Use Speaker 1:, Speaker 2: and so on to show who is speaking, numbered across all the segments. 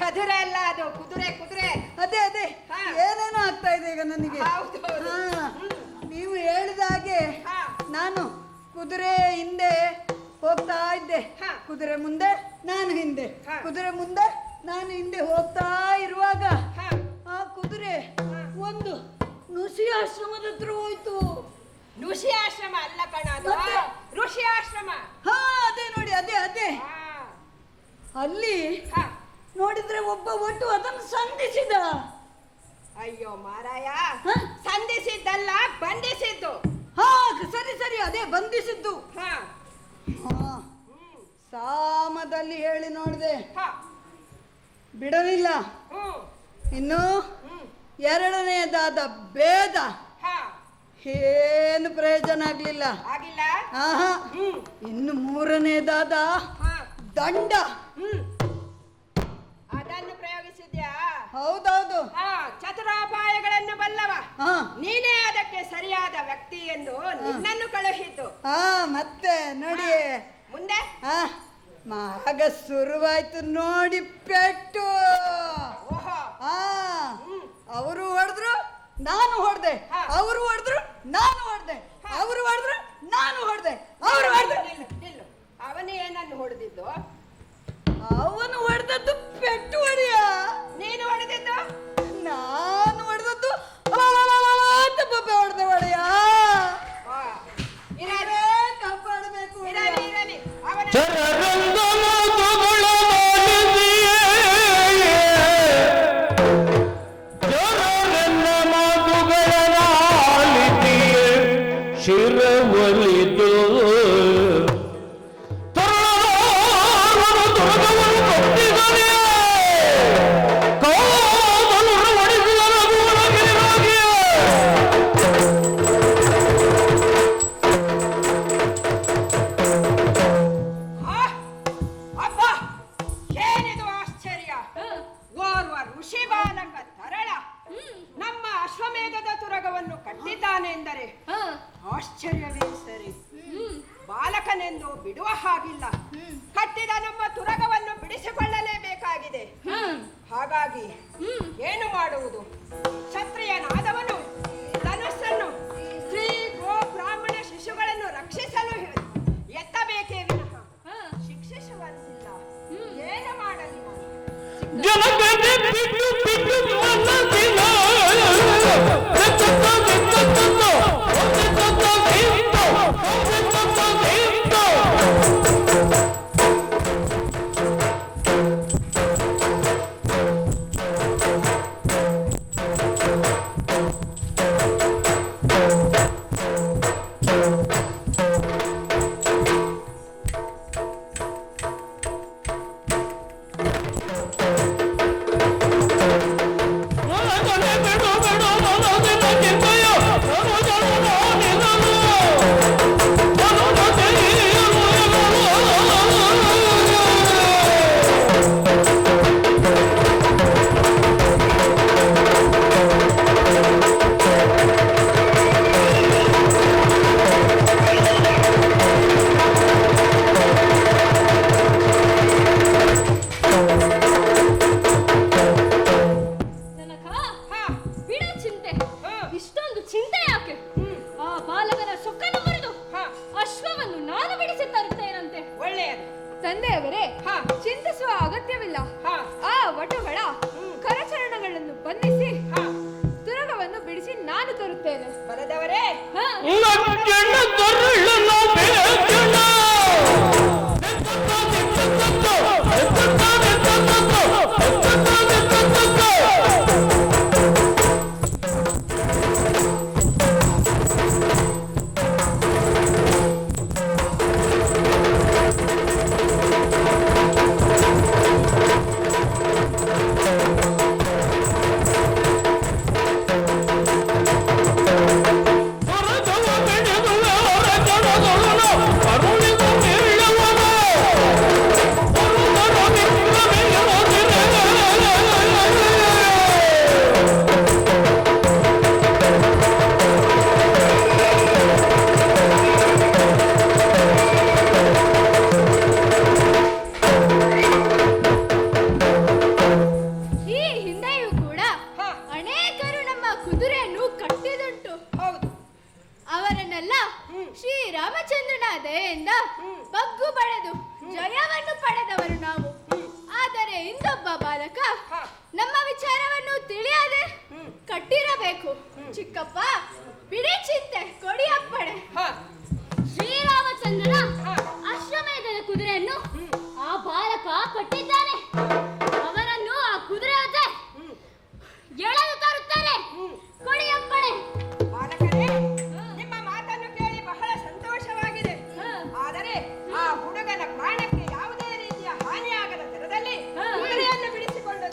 Speaker 1: ಚದುರೆ ಅಲ್ಲ, ಅದು ಕುದುರೆ ಕುದುರೆ.
Speaker 2: ಅದೇ ಅದೇ ಏನೇನೋ ಆಗ್ತಾ ಇದೆ ಈಗ ನನಗೆ. ನೀವು ಹೇಳಿದ ಹಾಗೆ ನಾನು ಕುದುರೆ ಹಿಂದೆ ಹೋಗ್ತಾ ಇದ್ದೆ, ಕುದುರೆ ಮುಂದೆ ನಾನು ಹಿಂದೆ, ಕುದುರೆ ಮುಂದೆ ನಾನು ಹಿಂದೆ ಹೋಗ್ತಾ ಇರುವಾಗ ಆ ಕುದುರೆ ಒಂದು ಋಷಿ ಆಶ್ರಮದ ಹತ್ರ ಹೋಯ್ತು.
Speaker 1: ಋಷಿ ಆಶ್ರಮ ಅಲ್ಲ ಕಣ, ಋಷಿ ಆಶ್ರಮ.
Speaker 2: ಹಾ ಅದೇ ನೋಡಿ, ಅದೇ ಅದೇ. ಅಲ್ಲಿ ನೋಡಿದ್ರೆ ಒಬ್ಬ ಒಟ್ಟು ಅದನ್ನು ಸಂಧಿಸಿದ.
Speaker 1: ಅಯ್ಯೋ ಮಾರಾಯ, ಸಂಧಿಸಿದ್ದಲ್ಲ ಬಂಧಿಸಿದ್ದು.
Speaker 2: ಹಾ ಸರಿ ಸರಿ, ಅದೇ ಬಂಧಿಸಿದ್ದು. ಸಾಮದಲ್ಲಿ ಹೇಳಿ ನೋಡಿದೆ, ಬಿಡಲಿಲ್ಲ. ಇನ್ನು ಎರಡನೆಯದಾದ ಭೇದ ಏನು ಪ್ರಯೋಜನ ಆಗ್ಲಿಲ್ಲ. ಇನ್ನು ಮೂರನೆಯದಾದ ದಂಡ,
Speaker 1: ಅದನ್ನು ಪ್ರಯೋಗಿಸಿದ್ಯಾ?
Speaker 2: ಹೌದೌದು.
Speaker 1: ಚತುರೋಪಾಯಗಳನ್ನು ಬಲ್ಲವ ನೀನೇ ಅದಕ್ಕೆ ಸರಿಯಾದ ವ್ಯಕ್ತಿ ಎಂದು ನಿನ್ನನ್ನು ಕಳುಹಿತು.
Speaker 2: ಮತ್ತೆ ನೋಡಿ
Speaker 1: ಮುಂದೆ
Speaker 2: ಆಗ ಶುರುವಾಯ್ತು ನೋಡಿ ಪೆಟ್ಟು. ಅವರು ಹೊಡೆದ್ರು ನಾನು ಹೊಡೆದೆ, ಅವರು ಹೊಡೆದ್ರು ನಾನು ಹೊಡೆದೆ, ಅವರು ಹೊಡೆದ್ರು ನಾನು ಹೊಡೆದೆ, ಅವರು ಹೊಡೆದ್ರು.
Speaker 1: ಅವನು ಏನನ್ನು ಹೊಡೆದಿದ್ದು?
Speaker 2: ಅವನು ಹೊಡೆದದ್ದು ಪೆಟ್ಟು ಹೊಡೆಯ.
Speaker 1: ನೀನು ಹೊಡೆದಿದ್ದು?
Speaker 2: ನಾನು ಹೊಡೆದದ್ದು ಬೊಬ್ಬೆ ಹೊಡೆದ ಹೊಡೆಯ. ಕಾಪಾಡಬೇಕು.
Speaker 3: ಶಿರವಲಿದು
Speaker 1: ಆಶ್ಚರ್ಯವೇ ಸರಿ. ಬಾಲಕನೆಂದು ಬಿಡುವ ಹಾಗಿಲ್ಲ, ಕಟ್ಟಿದ ನಮ್ಮ ತುರಗವನ್ನು ಬಿಡಿಸಿಕೊಳ್ಳಲೇಬೇಕಾಗಿದೆ. ಹಾಗಾಗಿ ಏನು ಮಾಡುವುದು? ಕ್ಷತ್ರಿಯನಾದವನು ಧನುಸ್ಸನ್ನು ಸ್ತ್ರೀ ಗೋ ಬ್ರಾಹ್ಮಣ ಶಿಶುಗಳನ್ನು ರಕ್ಷಿಸಲು ಎತ್ತಬೇಕೇ ವಿನಃ ಶಿಕ್ಷಿಸುವಂತಿಲ್ಲ. ಏನು ಮಾಡಲಿ?
Speaker 4: ಬಾಲಕ ನಮ್ಮ ವಿಚಾರವನ್ನು ತಿಳಿಯದೆ ಕಟ್ಟಿರಬೇಕು. ಚಿಕ್ಕಪ್ಪ ಬಿಡಿ ಚಿಂತೆ, ಕೊಡಿ ಅಪ್ಪಣೆ. ಶ್ರೀರಾಮಚಂದ್ರನ ಅಶ್ವಮೇಧದ ಕುದುರೆಯನ್ನು ಆ ಬಾಲಕ ಕಟ್ಟಿದ್ದಾನೆ. ಅವರನ್ನು ಆ ಕುದುರೆ ಜೊತೆ ಎಳೆದು ತರುತ್ತಾರೆ. ಕೊಡಿ ಅಪ್ಪಣೆ.
Speaker 1: ಬಾಲಕರೇ, ನಿಮ್ಮ ಮಾತನ್ನು ಕೇಳಿ ಬಹಳ ಸಂತೋಷವಾಗಿದೆ. ಆದರೆ ಆ ಹುಡುಗನ ಪ್ರಾಣಕ್ಕೆ ಯಾವುದೇ ರೀತಿಯ ಹಾನಿಯಾಗದ ತರದಲ್ಲಿ ಕುದುರೆಯನ್ನು ಬಿಡಿಸಿಕೊಂಡು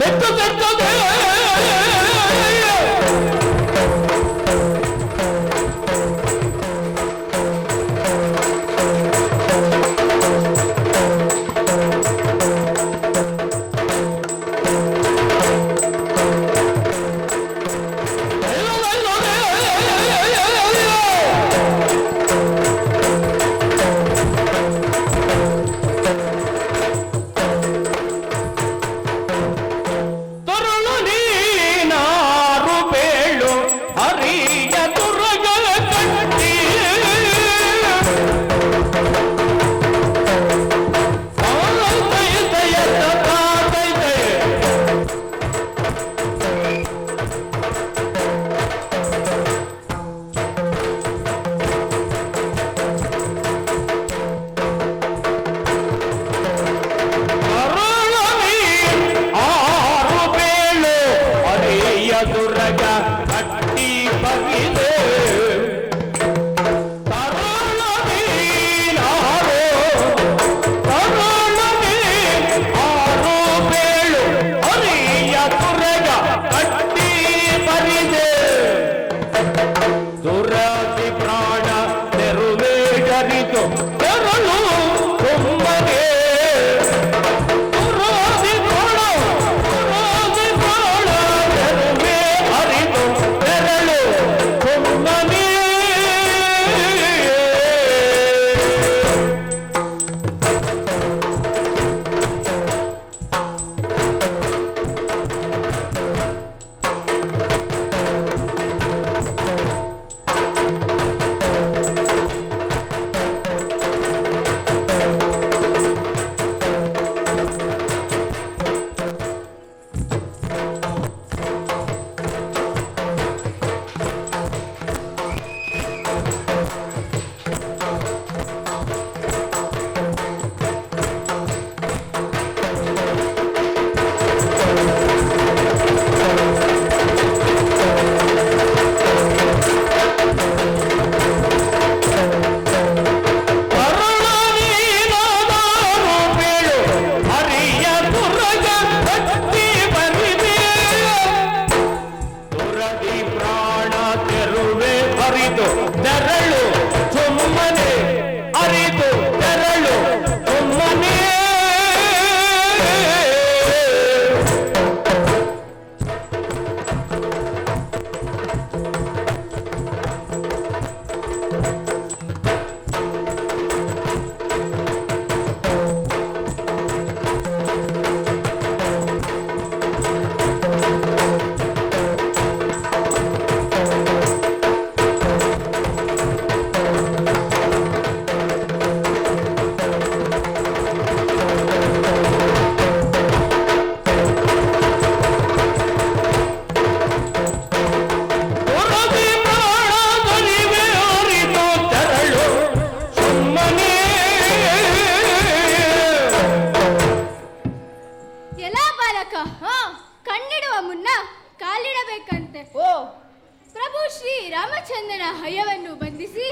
Speaker 4: ರಾಮಚಂದ್ರನ ಹಯವನ್ನು ಬಂಧಿಸಿ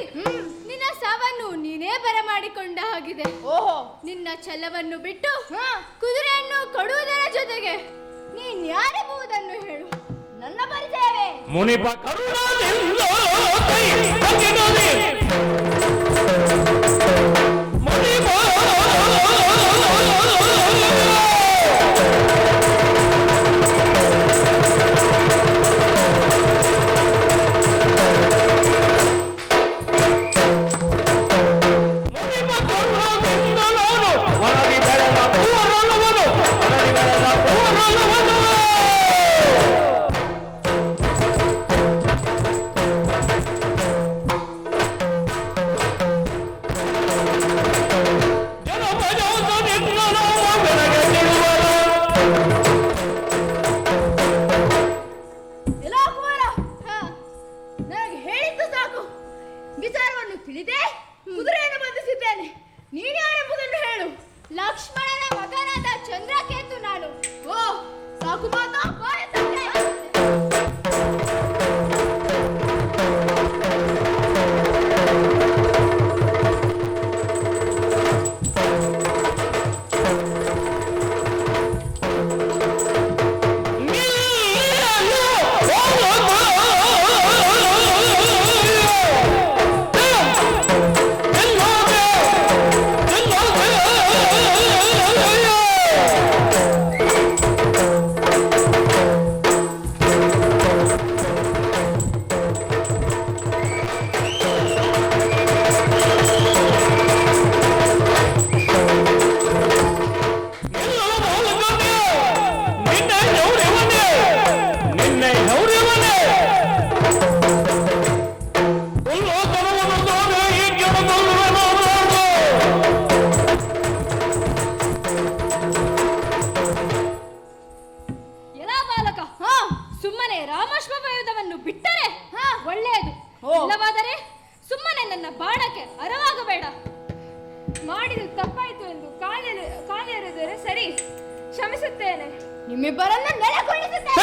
Speaker 4: ನಿನ್ನ ಸಾವನ್ನು ನೀನೇ ಬರಮಾಡಿಕೊಂಡ ಹಾಗಿದೆ.
Speaker 1: ಓಹೋ,
Speaker 4: ನಿನ್ನ ಛಲವನ್ನು ಬಿಟ್ಟು ಕುದುರೆಯನ್ನು ಕೊಡುವುದರ ಜೊತೆಗೆ ನೀನ್ ಯಾರೆಂಬುದನ್ನು ಹೇಳು.
Speaker 1: ನನ್ನ ಪರಿಚಯವೇ
Speaker 3: ಮುನಿಪ ಕರುಣಾದಿಂದ
Speaker 4: ರಘುಮಾತ ಬಾಯಸಂತೆ.
Speaker 1: ಮಾಡಿದ್ದು ತಪ್ಪಾಯ್ತು ಎಂದು ಕಾಲೆರೆದರೆ ಸರಿ, ಕ್ಷಮಿಸುತ್ತೇನೆ.
Speaker 4: ನಿಮ್ಮಿಬ್ಬರನ್ನು ನೆಲೆಗೊಳಿಸುತ್ತೇನೆ.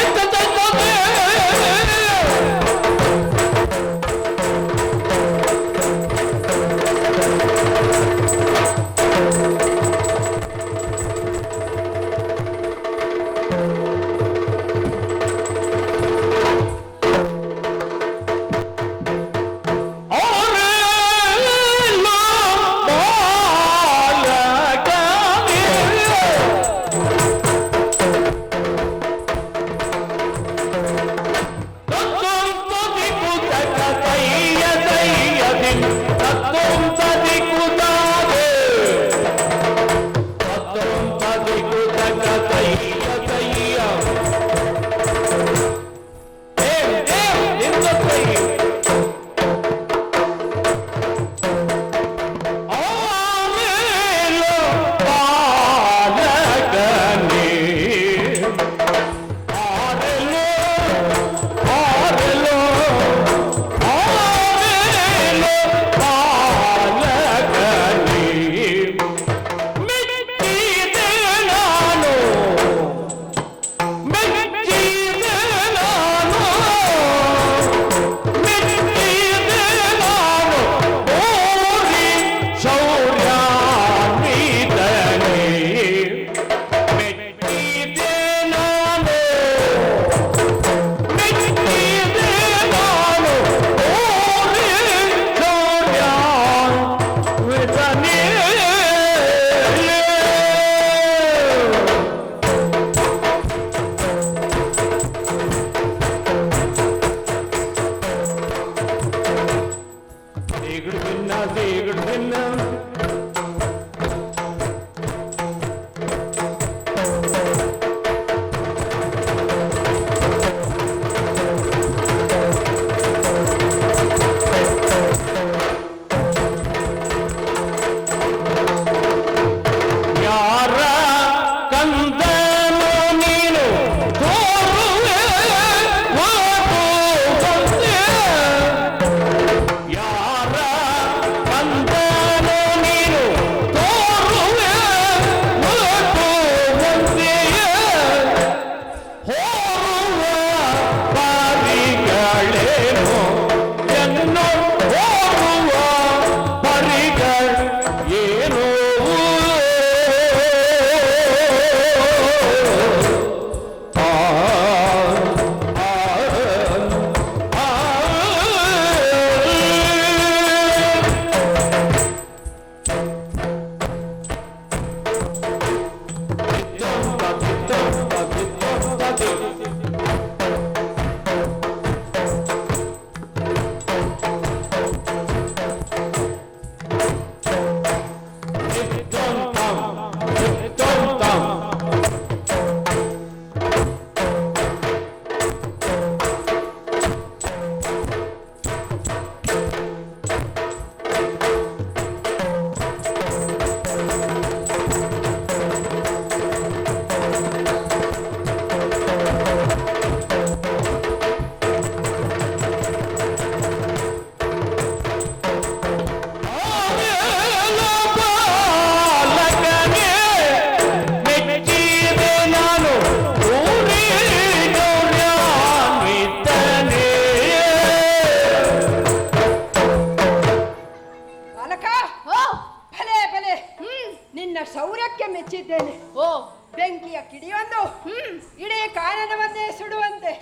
Speaker 1: ಇಡೀ ಕಾನನವನ್ನೇ ಸುಡುವಂತೆ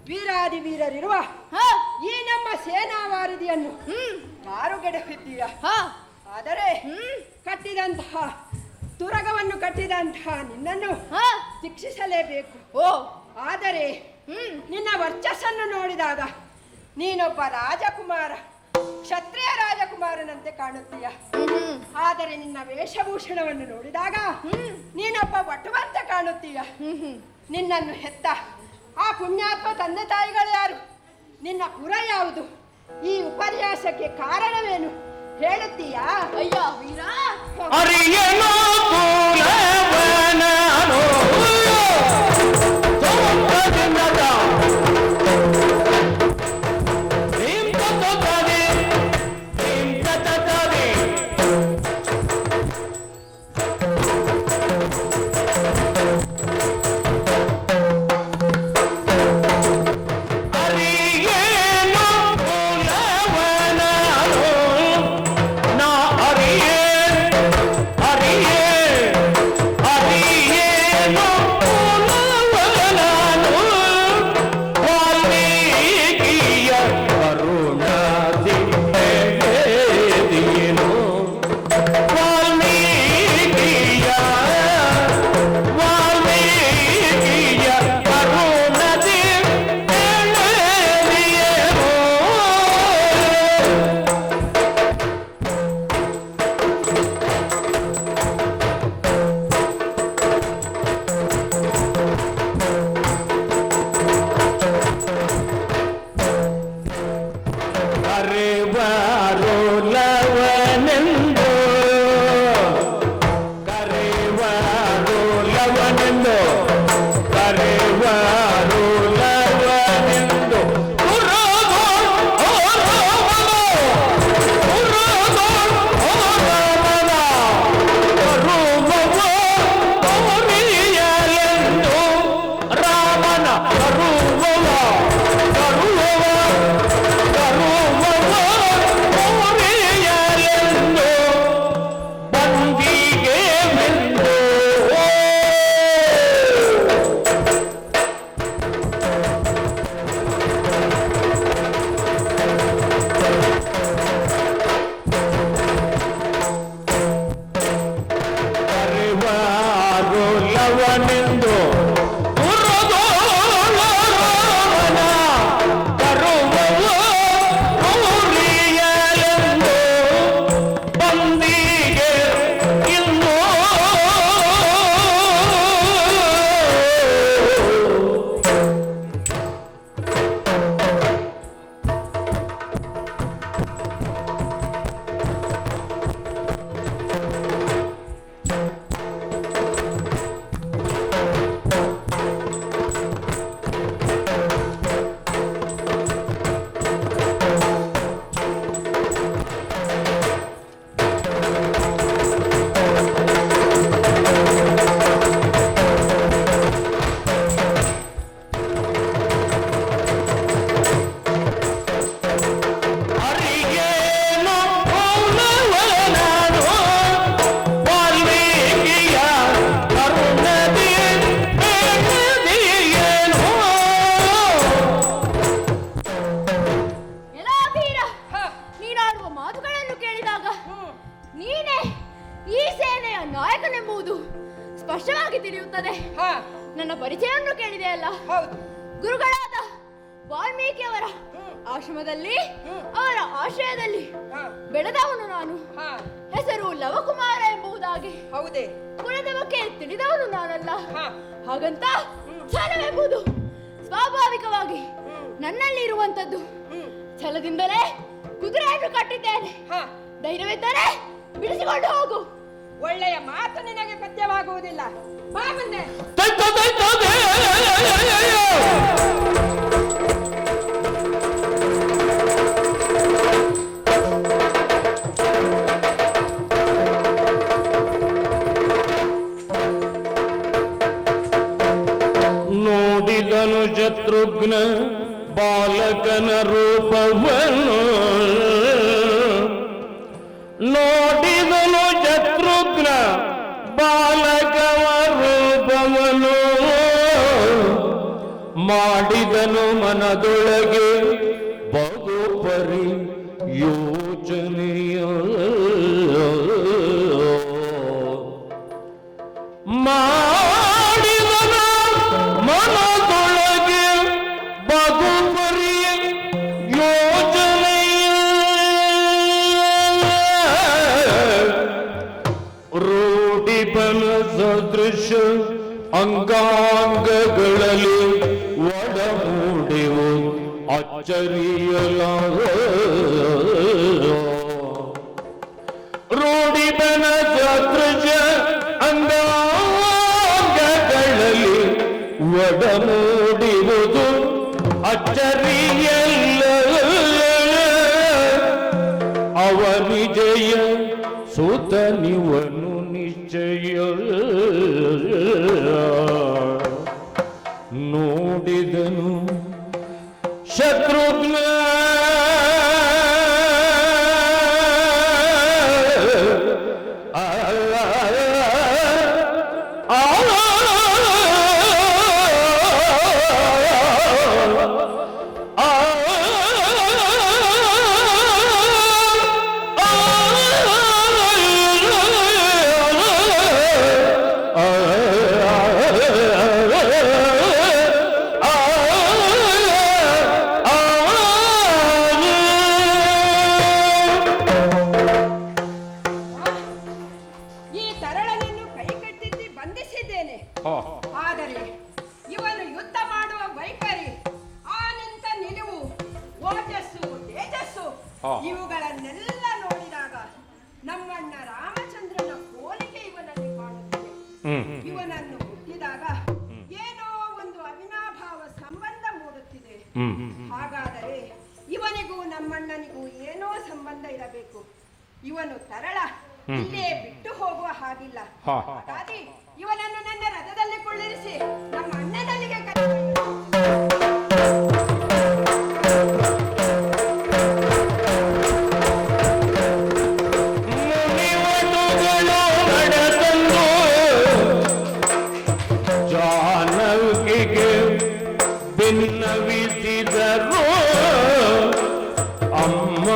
Speaker 1: ವೀರಾದಿ ವೀರರಿರುವ ಈ ನಮ್ಮ ಸೇನಾವಾರದಿಯನ್ನು ಮಾರುಗಡೆಹಿದ್ದೀಯ. ಆದರೆ ಕಟ್ಟಿದಂತಹ ತುರಗವನ್ನು ಕಟ್ಟಿದಂತಹ ನಿನ್ನನ್ನು ಶಿಕ್ಷಿಸಲೇಬೇಕು. ಆದರೆ ನಿನ್ನ ವರ್ಚಸ್ಸನ್ನು ನೋಡಿದಾಗ ನೀನೊಬ್ಬ ರಾಜಕುಮಾರ, ಕ್ಷತ್ರಿಯ ರಾಜಕುಮಾರನಂತೆ ಕಾಣುತ್ತೀಯ. ಆದರೆ ನಿನ್ನ ವೇಷಭೂಷಣವನ್ನು ನೋಡಿದಾಗ ನೀನೊಬ್ಬ ವಟುವಂತೆ ಕಾಣುತ್ತೀಯ. ನಿನ್ನನ್ನು ಹೆತ್ತ ಆ ಪುಣ್ಯಾತ್ಮ ತಂದೆ ತಾಯಿಗಳು ಯಾರು? ನಿನ್ನ ಕುಲ ಯಾವುದು? ಈ ಉಪನ್ಯಾಸಕ್ಕೆ ಕಾರಣವೇನು ಹೇಳುತ್ತೀಯಾ?
Speaker 4: ಅಯ್ಯೋ ವೀರ,
Speaker 3: ಅರಿಯನೋ ಕುಲವನೋ ಸೋಮದಿನದ
Speaker 4: ಸ್ಪಷ್ಟವಾಗಿ ತಿಳಿಯುತ್ತದೆ. ನನ್ನ ಪರಿಚಯವನ್ನು ಕೇಳಿದೆಯಲ್ಲ, ಗುರುಗಳಾದ ವಾಲ್ಮೀಕಿಯವರ ಆಶ್ರಮದಲ್ಲಿ ಅವರ ಆಶ್ರಯದಲ್ಲಿ ಬೆಳೆದವನು ನಾನು. ಹೆಸರು ಲವಕುಮಾರ ಎಂಬುದಾಗಿ.
Speaker 1: ಹೌದೇ?
Speaker 4: ಕುಲದ ಬಗ್ಗೆ ತಿಳಿದವನು ನಾನಲ್ಲ. ಹಾಗಂತ ಛಲವೆಂಬುದು ಸ್ವಾಭಾವಿಕವಾಗಿ ನನ್ನಲ್ಲಿ ಇರುವಂತದ್ದು. ಛಲದಿಂದಲೇ ಕುದುರೆಯನ್ನು ಕಟ್ಟಿದ್ದೇನೆ. ಧೈರ್ಯವಿದ್ದರೆ ಬಿಡಿಸಿಕೊಂಡು ಹೋಗು.
Speaker 1: ಒಳ್ಳೆಯ ಮಾತು ನಿನಗೆ ಪದ್ಯವಾಗುವುದಿಲ್ಲ. ಬಾ ಮುಂದೆ.
Speaker 3: ನೋಡಿದನು ಶತ್ರುಘ್ನ ಬಾಲಕನ ರೂಪವನ್ನು, ನೋಡಿದನು ಶತ್ರುಘ್ನ ಬಾಲಕವ ರೂಪವನ್ನು. ಮಾಡಿದನು ಮನದೊಳಗೆ ಬಹುಪರಿ ಯೋಚನೆಯ ಮಾಡಿದನು ಮನದೊಳಗೆ ಬಹುಪರಿ ಯೋಚನೆಯ ರೂಢಿಬಲ ಸದೃಶ ಅಂಗಾಂಗಗಳಲ್ಲಿ ಒಡಮೂಡಿವು ಅಚ್ಚರಿಯಲ ರೂಢಿಬಲ ಸದೃಶ ಅಂಗಾಂಗಗಳಲ್ಲಿ ಒಡಮೂಡಿರುವುದು ಅಚ್ಚರಿಯಲ್ಲ ಅವನಿಜಯ ಸುತನಿವನು ನಿಶ್ಚಯ ನೋಡಿದನು ಶತ್ರುಘ್ನ
Speaker 1: ಈ ತರಳನನ್ನು ಕೈಕಟ್ಟಿದ್ದು ಬಂಧಿಸಿದ್ದೇನೆ. ಆದರೆ ಇವನು ಯುದ್ಧ ಮಾಡುವ ವೈಖರಿ, ಆ ನಿಂತ ನಿಲುವು, ಓಜಸ್ಸು, ತೇಜಸ್ಸು ಇವುಗಳನ್ನೆಲ್ಲ ನೋಡಿದಾಗ ನಮ್ಮಣ್ಣ ರಾಮಚಂದ್ರನ ಹೋಲಿಕೆ ಇವನಲ್ಲಿ ಕಾಣುತ್ತದೆ. ಇವನನ್ನು ಹುಟ್ಟಿದಾಗ ಏನೋ ಒಂದು ಅವಿನಾಭಾವ ಸಂಬಂಧ ಮೂಡುತ್ತಿದೆ. ಹಾಗಾದರೆ ಇವನಿಗೂ ನಮ್ಮಣ್ಣನಿಗೂ ಏನೋ ಸಂಬಂಧ ಇರಬೇಕು. ಇವನು ತರಳ ಇಲ್ಲೇ ಬಿಟ್ಟು ಹೋಗುವ ಹಾಗಿಲ್ಲ. ಹಾಗಾಗಿ ಇವನನ್ನು ನನ್ನ ರಥದಲ್ಲಿ ಕುಳ್ಳಿರಿಸಿ ನಮ್ಮ ಅಣ್ಣನಲ್ಲಿಗೆ
Speaker 3: ಜಾನವಿಗೆ ಭಿನ್ನವಿಸಿದರು ಅಮ್ಮ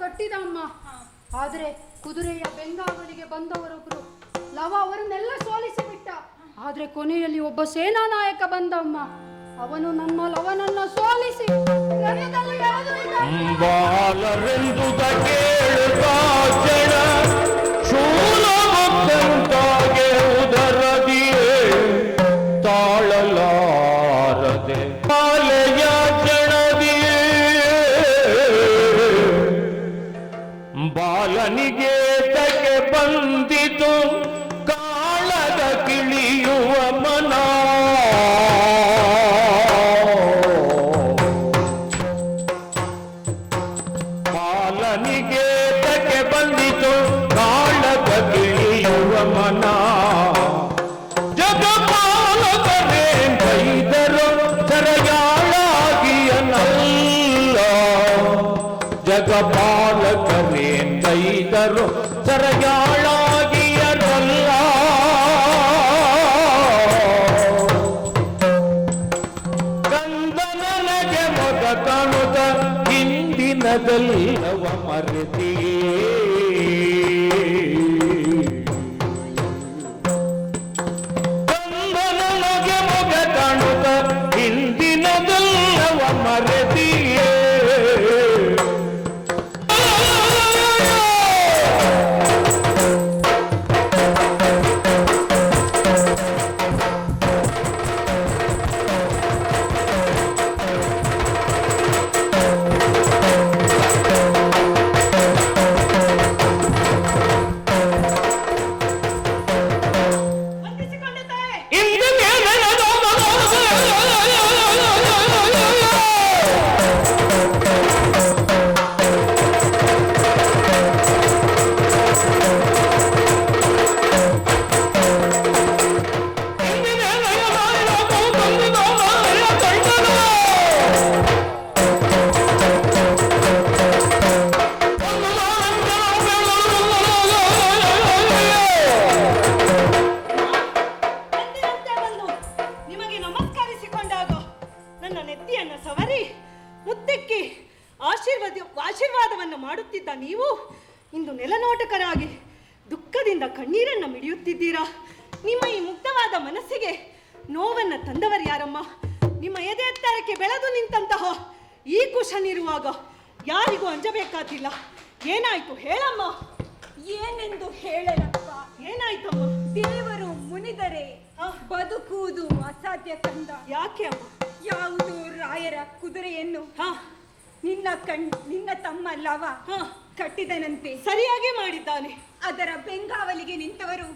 Speaker 5: ಕಟ್ಟಿದ ಅಮ್ಮ. ಆದ್ರೆ ಕುದುರೆಯ ಬೆಂಗಾವಲಿಗೆ ಬಂದವರೊಬ್ರು ಲವ ಅವರನ್ನೆಲ್ಲ ಸೋಲಿಸಿ ಬಿಟ್ಟ. ಆದ್ರೆ ಕೊನೆಯಲ್ಲಿ ಒಬ್ಬ ಸೇನಾ ನಾಯಕ ಬಂದ ಅಮ್ಮ. ಅವನು ನಮ್ಮ ಲವನನ್ನ ಸೋಲಿಸಿ
Speaker 3: ಬಾಲರೆಂದುದ ಕೇಳುತ್ತಾ ಜನ ಶೂಲವಂತಾಗೆ ಉದರದಿಯೇ ತಾಳಲಾರದೆ ಬಾಲೆಯ ಜಣದಿಯೇ ಬಾಲನಿಗೆ ತಗೆ ಬಂದಿತು ಕಾಳದ ಕಿಳಿಯುವ ಮನ. ಬಾಲನಿಗೆ ತಗೆ ಬಂದಿತು ಕಾಳದ ಕಿಳಿಯುವ ಮನ. ಜಗಪಾಲಕರೇ ಬೈದರು ಸರಯಾಳಾಗಿಯನಲ್ಲ. ಜಗಪಾಲಕರೇ ಬೈದರು ಸರಯಾಳಾಗಿಯನಲ್ಲ.
Speaker 6: ದುಃಖದಿಂದ ಕಣ್ಣೀರನ್ನು ಮಿಡಿಯುತ್ತಿದ್ದೀರಾ? ನಿಮ್ಮ ಈ ಮುಗ್ಧವಾದ ಮನಸ್ಸಿಗೆ ನೋವನ್ನು ತಂದವರು ಯಾರಮ್ಮ? ನಿಮ್ಮ ಎದೆ ಎತ್ತರಕ್ಕೆ ಬೆಳೆದು ನಿಂತಹ ಈ ಕುಶನಿರುವಾಗ ಯಾರಿಗೂ ಅಂಜಬೇಕಾದಿಲ್ಲ. ಏನಾಯ್ತು ಹೇಳಮ್ಮ.
Speaker 1: ಏನೆಂದು ಹೇಳಲಪ್ಪ?
Speaker 6: ಏನಾಯ್ತಮ್ಮ?
Speaker 1: ದೇವರು ಮುನಿದರೆ ಬದುಕುವುದು ಅಸಾಧ್ಯ ಕಂದ.
Speaker 6: ಯಾಕೆ ಅಮ್ಮ?
Speaker 1: ಯಾವುದು ರಾಯರ ಕುದುರೆಯನ್ನು ನಿನ್ನ ತಮ್ಮ ಲವ ಕಟ್ಟಿದನಂತೆ.
Speaker 6: ಸರಿಯಾಗಿ ಮಾಡಿದ್ದಾನೆ.
Speaker 1: ಅದರ ಬೆಂಗಾವಲಿಗೆ ನಿಂತವರು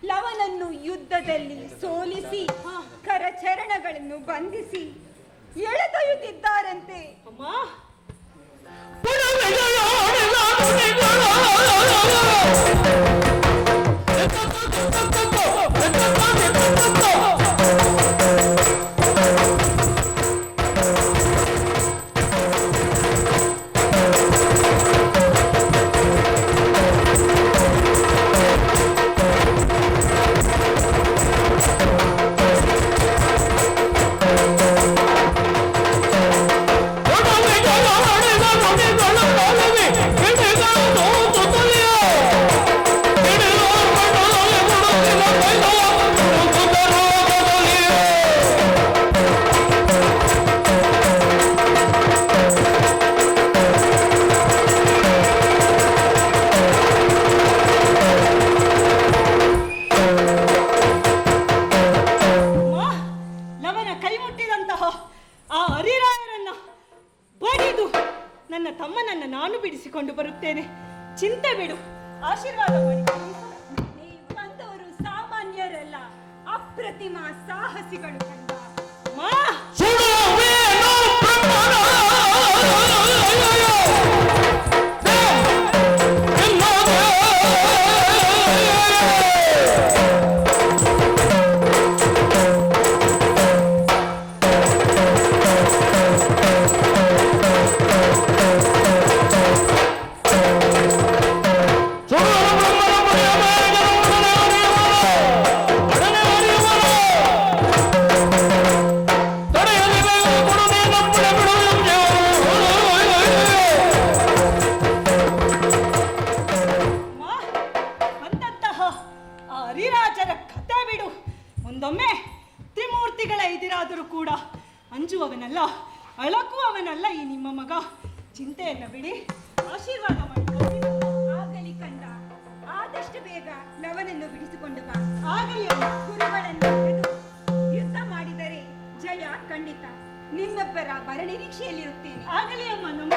Speaker 1: ಲವನನ್ನು ಯುದ್ಧದಲ್ಲಿ ಸೋಲಿಸಿ ಕರಚರಣಗಳನ್ನು ಬಂಧಿಸಿ ಎಳೆದೊಯ್ಯುತ್ತಿದ್ದಾರಂತೆ.
Speaker 6: ಅಮ್ಮ, ಆ ಹರಿರಾಯರನ್ನ ಬಡಿದು ನನ್ನ ತಮ್ಮನನ್ನ ನಾನು ಬಿಡಿಸಿಕೊಂಡು ಬರುತ್ತೇನೆ. ಚಿಂತೆ ಬಿಡು, ಆಶೀರ್ವಾದ ಮಾಡಿ.
Speaker 1: ಬಂದವರು ಸಾಮಾನ್ಯರಲ್ಲ, ಅಪ್ರತಿಮ ಸಾಹಸಿಗಳು ಕಂಡ.
Speaker 6: ಹರಿರಾಜರ ಕಥೆ ಬಿಡು. ಒಂದೊಮ್ಮೆ ತ್ರಿಮೂರ್ತಿಗಳ ಎದುರಾದರೂ ಕೂಡ ಅಂಜುವವನಲ್ಲ, ಅಳಕುವವನಲ್ಲ ಈ ನಿಮ್ಮ ಮಗ. ಚಿಂತೆಯನ್ನ ಬಿಡಿ, ಆಶೀರ್ವಾದ ಮಾಡಿ.
Speaker 1: ಆಗಲಿ ಕಂದ, ಆದಷ್ಟು ಬೇಗ ಲವನನ್ನು ಬಿಡಿಸಿಕೊಂಡು ಬಾ.
Speaker 6: ಆಗಲಿ.
Speaker 1: ಗುರುಗಳನ್ನು ಯುದ್ಧ ಮಾಡಿದರೆ ಜಯ ಖಂಡಿತ. ನಿನ್ನೊಬ್ಬರ ಬರನಿರೀಕ್ಷೆಯಲ್ಲಿರುತ್ತೇನೆ.
Speaker 6: ಆಗಲಿ ಅಮ್ಮ. ನಮ್ಮ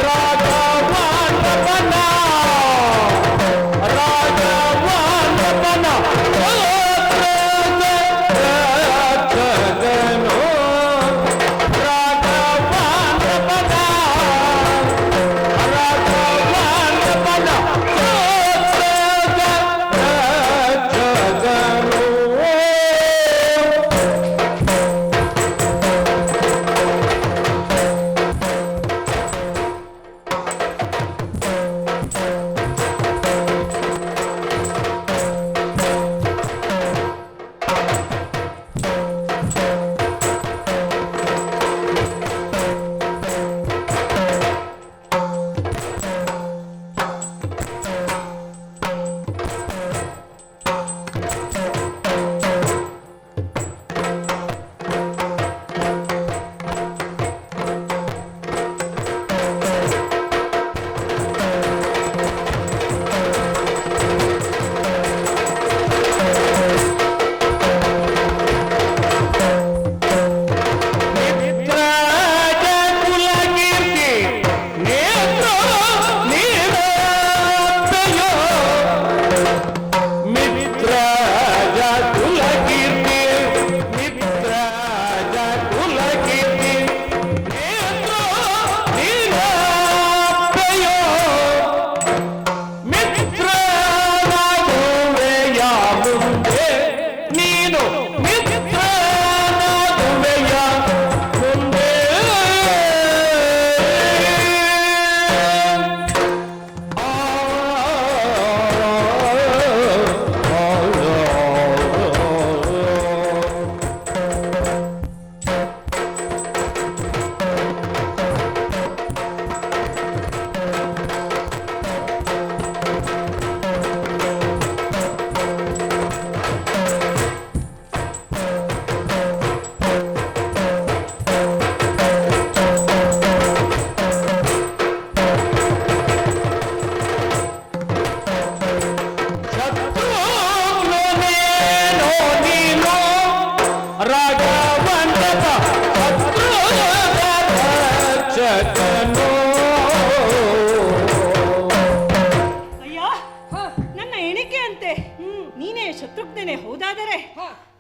Speaker 3: ರಾಜವಾಣಿ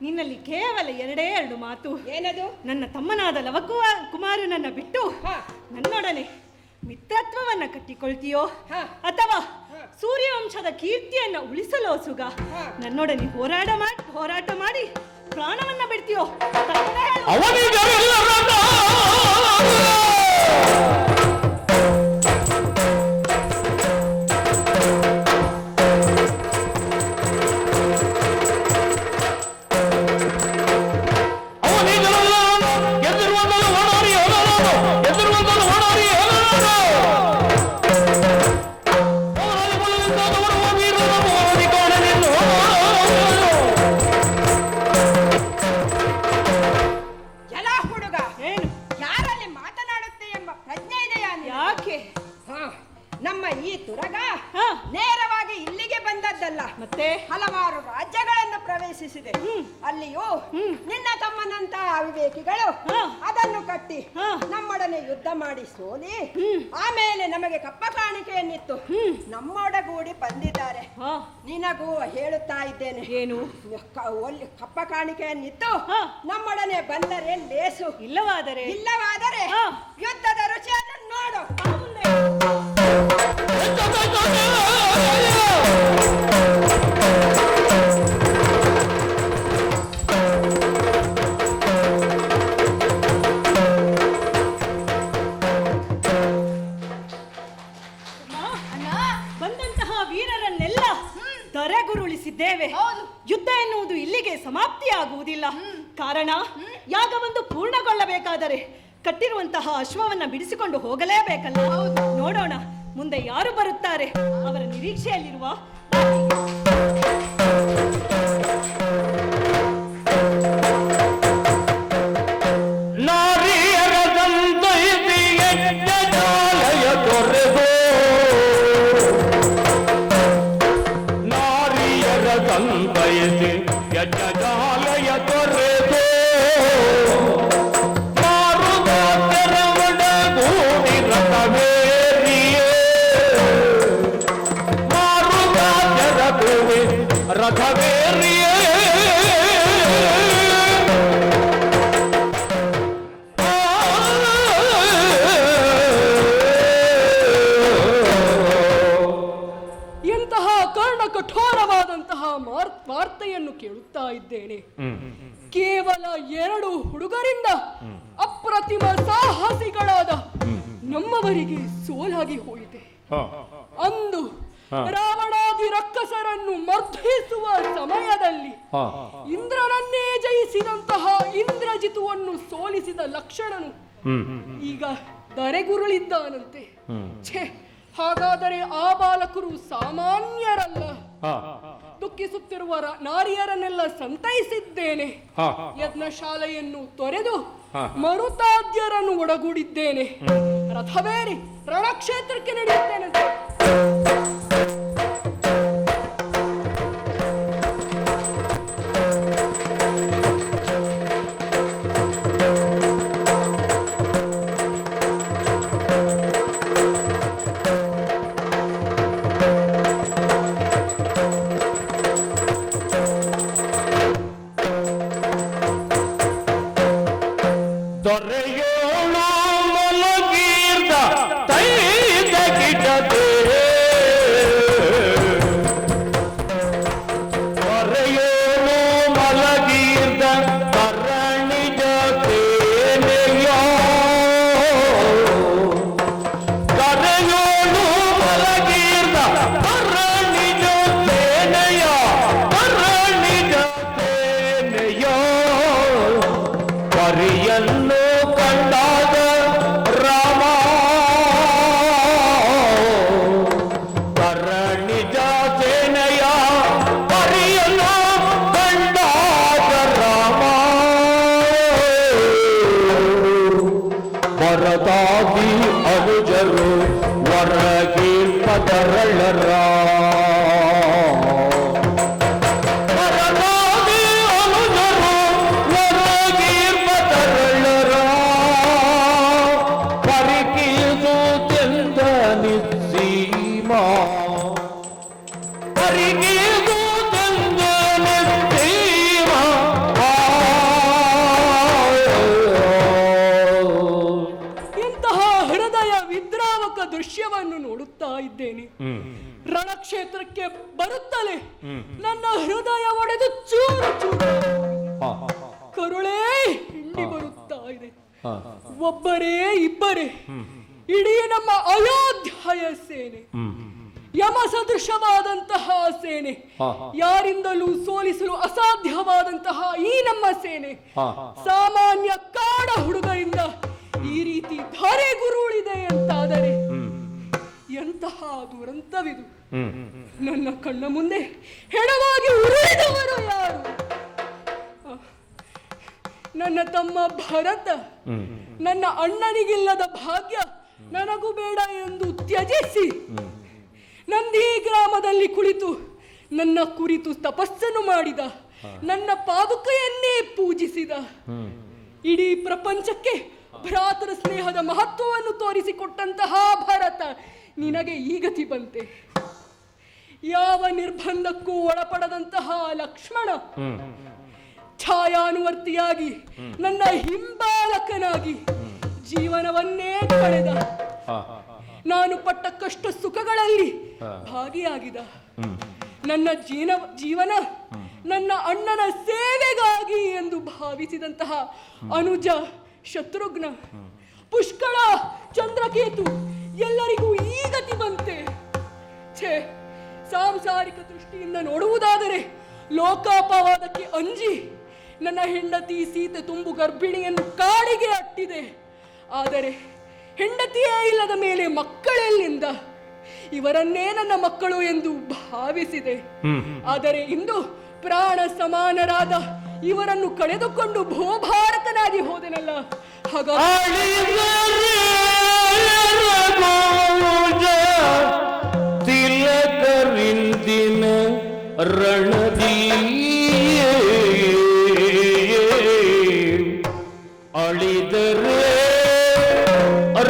Speaker 6: ನಿನ್ನಲ್ಲಿ ಕೇವಲ ಎರಡೇ ಎರಡು ಮಾತು.
Speaker 1: ಏನದು?
Speaker 6: ನನ್ನ ತಮ್ಮನಾದ ಕುಮಾರನನ್ನ ಬಿಟ್ಟು ನನ್ನೊಡನೆ ಮಿತ್ರತ್ವವನ್ನ ಕಟ್ಟಿಕೊಳ್ತೀಯೋ ಅಥವಾ ಸೂರ್ಯವಂಶದ ಕೀರ್ತಿಯನ್ನ ಉಳಿಸಲೋ ಸುಗ ನನ್ನೊಡನೆ ಹೋರಾಟ ಮಾಡಿ ಪ್ರಾಣವನ್ನ ಬಿಡ್ತೀಯೋ?
Speaker 1: ನೇರವಾಗಿ ಇಲ್ಲಿಗೆ ಬಂದದ್ದಲ್ಲ, ಮತ್ತೆ ಹಲವಾರು ರಾಜ್ಯಗಳನ್ನು ಪ್ರವೇಶಿಸಿದೆ. ಅಲ್ಲಿಯೂ ನಿನ್ನ ತಮ್ಮನಂತ ಅವಿವೇಕಿಗಳು ಅದನ್ನು ಕಟ್ಟಿ ನಮ್ಮೊಡನೆ ಯುದ್ಧ ಮಾಡಿ ಸೋಲಿ ಆಮೇಲೆ ನಮಗೆ ಕಪ್ಪ ಕಾಣಿಕೆಯನ್ನಿತ್ತು ನಮ್ಮೊಡಗೂಡಿ ಬಂದಿದ್ದಾರೆ. ನಿನಗೂ ಹೇಳುತ್ತಾ ಇದ್ದೇನೆ, ಏನು ಕಪ್ಪ ಕಾಣಿಕೆಯನ್ನಿತ್ತು ನಮ್ಮೊಡನೆ ಬಂದರೆ ಲೇಸು, ಇಲ್ಲವಾದರೆ ಯುದ್ಧದ ರುಚಿಯನ್ನು ನೋಡು.
Speaker 6: ಬಂದಂತಹ ವೀರರನ್ನೆಲ್ಲ ದರೆಗುರುಳಿಸಿದ್ದೇವೆ. ಯುದ್ಧ ಎನ್ನುವುದು ಇಲ್ಲಿಗೆ ಸಮಾಪ್ತಿಯಾಗುವುದಿಲ್ಲ. ಕಾರಣ ಯಾಗವೊಂದು ಪೂರ್ಣಗೊಳ್ಳಬೇಕಾದರೆ ಕಟ್ಟಿರುವಂತಹ ಅಶ್ವವನ್ನ ಬಿಡಿಸಿಕೊಂಡು ಹೋಗಲೇಬೇಕಲ್ಲ. ನೋಡೋಣ ಮುಂದೆ ಯಾರು ಬರುತ್ತಾರೆ. ಅವರ ನಿರೀಕ್ಷೆಯಲ್ಲಿರುವ
Speaker 7: ವಾರ್ತೆಯನ್ನು ಕೇಳುತ್ತಾ ಇದ್ದೇನೆ. ಕೇವಲ 2 ಹುಡುಗರಿಂದ ಅಪ್ರತಿಮ ಸಾಹಸಿಗಳಾದ ನಮ್ಮವರಿಗೆ ಸೋಲಾಗಿ ಹೋಯಿತೆ. ಅಂದು ರಾವಣಾದಿ ರಕ್ಕಸರನ್ನು ಮರ್ಧಿಸುವ ಸಮಯದಲ್ಲಿ ಇಂದ್ರನನ್ನೇ ಜಯಿಸಿದಂತಹ ಇಂದ್ರಜಿತುವನ್ನು ಸೋಲಿಸಿದ ಲಕ್ಷಣನು ಈಗ ದರೆಗುರುಳಿದ್ದಾನಂತೆ. ಛೇ, ಹಾಗಾದರೆ ಆ ಬಾಲಕರು ಸಾಮಾನ್ಯರಲ್ಲ. ದುಃಖಿಸುತ್ತಿರುವ ನಾರಿಯರನ್ನೆಲ್ಲ ಸಂತೈಸಿದ್ದೇನೆ. ಯಜ್ಞಶಾಲೆಯನ್ನು ತೊರೆದು ಮರುತಾದ್ಯರನ್ನು ಒಡಗೂಡಿದ್ದೇನೆ. ರಥವೇರಿ ರಣಕ್ಷೇತ್ರಕ್ಕೆ ನಡೆಯುತ್ತೇನಂತೆ.
Speaker 3: ಹರಿಗೆ
Speaker 7: ಇದ್ದೇನೆ. ರಣಕ್ಷೇತ್ರಕ್ಕೆ ಬರುತ್ತಲೇ ನನ್ನ ಹೃದಯ ಒಡೆದು ಚೂರು ಚೂರು ಕರುಳೇ ಹಿಂಡಿ ಬರುತ್ತಾ ಇದೆ. ಒಬ್ಬರೇ ಇಬ್ಬರೇ ಇಡೀ ನಮ್ಮ ಅಯೋಧ್ಯೆಯ ಸೇನೆ, ಯಮ ಸದೃಶವಾದಂತಹ ಸೇನೆ, ಯಾರಿಂದಲೂ ಸೋಲಿಸಲು ಅಸಾಧ್ಯವಾದಂತಹ ಈ ನಮ್ಮ ಸೇನೆ ಸಾಮಾನ್ಯ ಕಾಡ ಹುಡುಗರಿಂದ ಈ ರೀತಿ ಧರೆಗುರುಳಿದೆ ಅಂತಾದರೆ ಎಂತಹ ದುರಂತವಿದು. ನನ್ನ ಕಣ್ಣ ಮುಂದೆ ಹೆಣವಾಗಿ ಉರುಳಿದವರು ಯಾರು? ನನ್ನ ತಮ್ಮ ಭರತ, ನನ್ನ ಅಣ್ಣನಿಗಿಲ್ಲದ ಭಾಗ್ಯ ನನಗೂ ಬೇಡ ಎಂದು ತ್ಯಜಿಸಿ ನಂದಿ ಗ್ರಾಮದಲ್ಲಿ ಕುಳಿತು ನನ್ನ ಕುರಿತು ತಪಸ್ಸನ್ನು ಮಾಡಿದ, ನನ್ನ ಪಾದುಕೆಯನ್ನೇ ಪೂಜಿಸಿದ, ಇಡೀ ಪ್ರಪಂಚಕ್ಕೆ ಭ್ರಾತೃ ಸ್ನೇಹದ ಮಹತ್ವವನ್ನು ತೋರಿಸಿಕೊಟ್ಟಂತಹ ಭರತ ನಿನಗೆ ಈ ಗತಿ ಬಂತೆ. ಯಾವ ನಿರ್ಬಂಧಕ್ಕೂ ಒಳಪಡದಂತಹ ಲಕ್ಷ್ಮಣ ಛಾಯಾನುವರ್ತಿಯಾಗಿ ನನ್ನ ಹಿಂಬಾಲಕನಾಗಿ ಜೀವನವನ್ನೇ ಕಳೆದ. ನಾನು ಪಟ್ಟ ಕಷ್ಟ ಸುಖಗಳಲ್ಲಿ ಭಾಗಿಯಾಗಿದ. ನನ್ನ ಜೀವನ ನನ್ನ ಅಣ್ಣನ ಸೇವೆಗಾಗಿ ಎಂದು ಭಾವಿಸಿದಂತಹ ಅನುಜ, ಶತ್ರುಘ್ನ, ಪುಷ್ಕಳ, ಚಂದ್ರಕೇತು ಎಲ್ಲರಿಗೂ ಈ ಗತಿ ಬಂತೆ. ಛೇ, ಸಾಂಸಾರಿಕ ದೃಷ್ಟಿಯಿಂದ ನೋಡುವುದಾದರೆ ಲೋಕಾಪವಾದಕ್ಕೆ ಅಂಜಿ ನನ್ನ ಹೆಂಡತಿ ಸೀತೆ ತುಂಬು ಗರ್ಭಿಣಿಯನ್ನು ಕಾಡಿಗೆ ಅಟ್ಟಿದೆ. ಆದರೆ ಹೆಂಡತಿಯೇ ಇಲ್ಲದ ಮೇಲೆ ಮಕ್ಕಳೆಲ್ಲಿಂದ? ಇವರನ್ನೇ ನನ್ನ ಮಕ್ಕಳು ಎಂದು ಭಾವಿಸಿದೆ. ಆದರೆ ಇಂದು ಪ್ರಾಣ ಸಮಾನರಾದ ಇವರನ್ನು ಕಳೆದುಕೊಂಡು ಭೂಭಾರತನಾಗಿ ಹೋದೆನಲ್ಲ.
Speaker 3: ತಿಲಕರಿಂದಿನ ರಣದಿ ಅಳಿದರೆ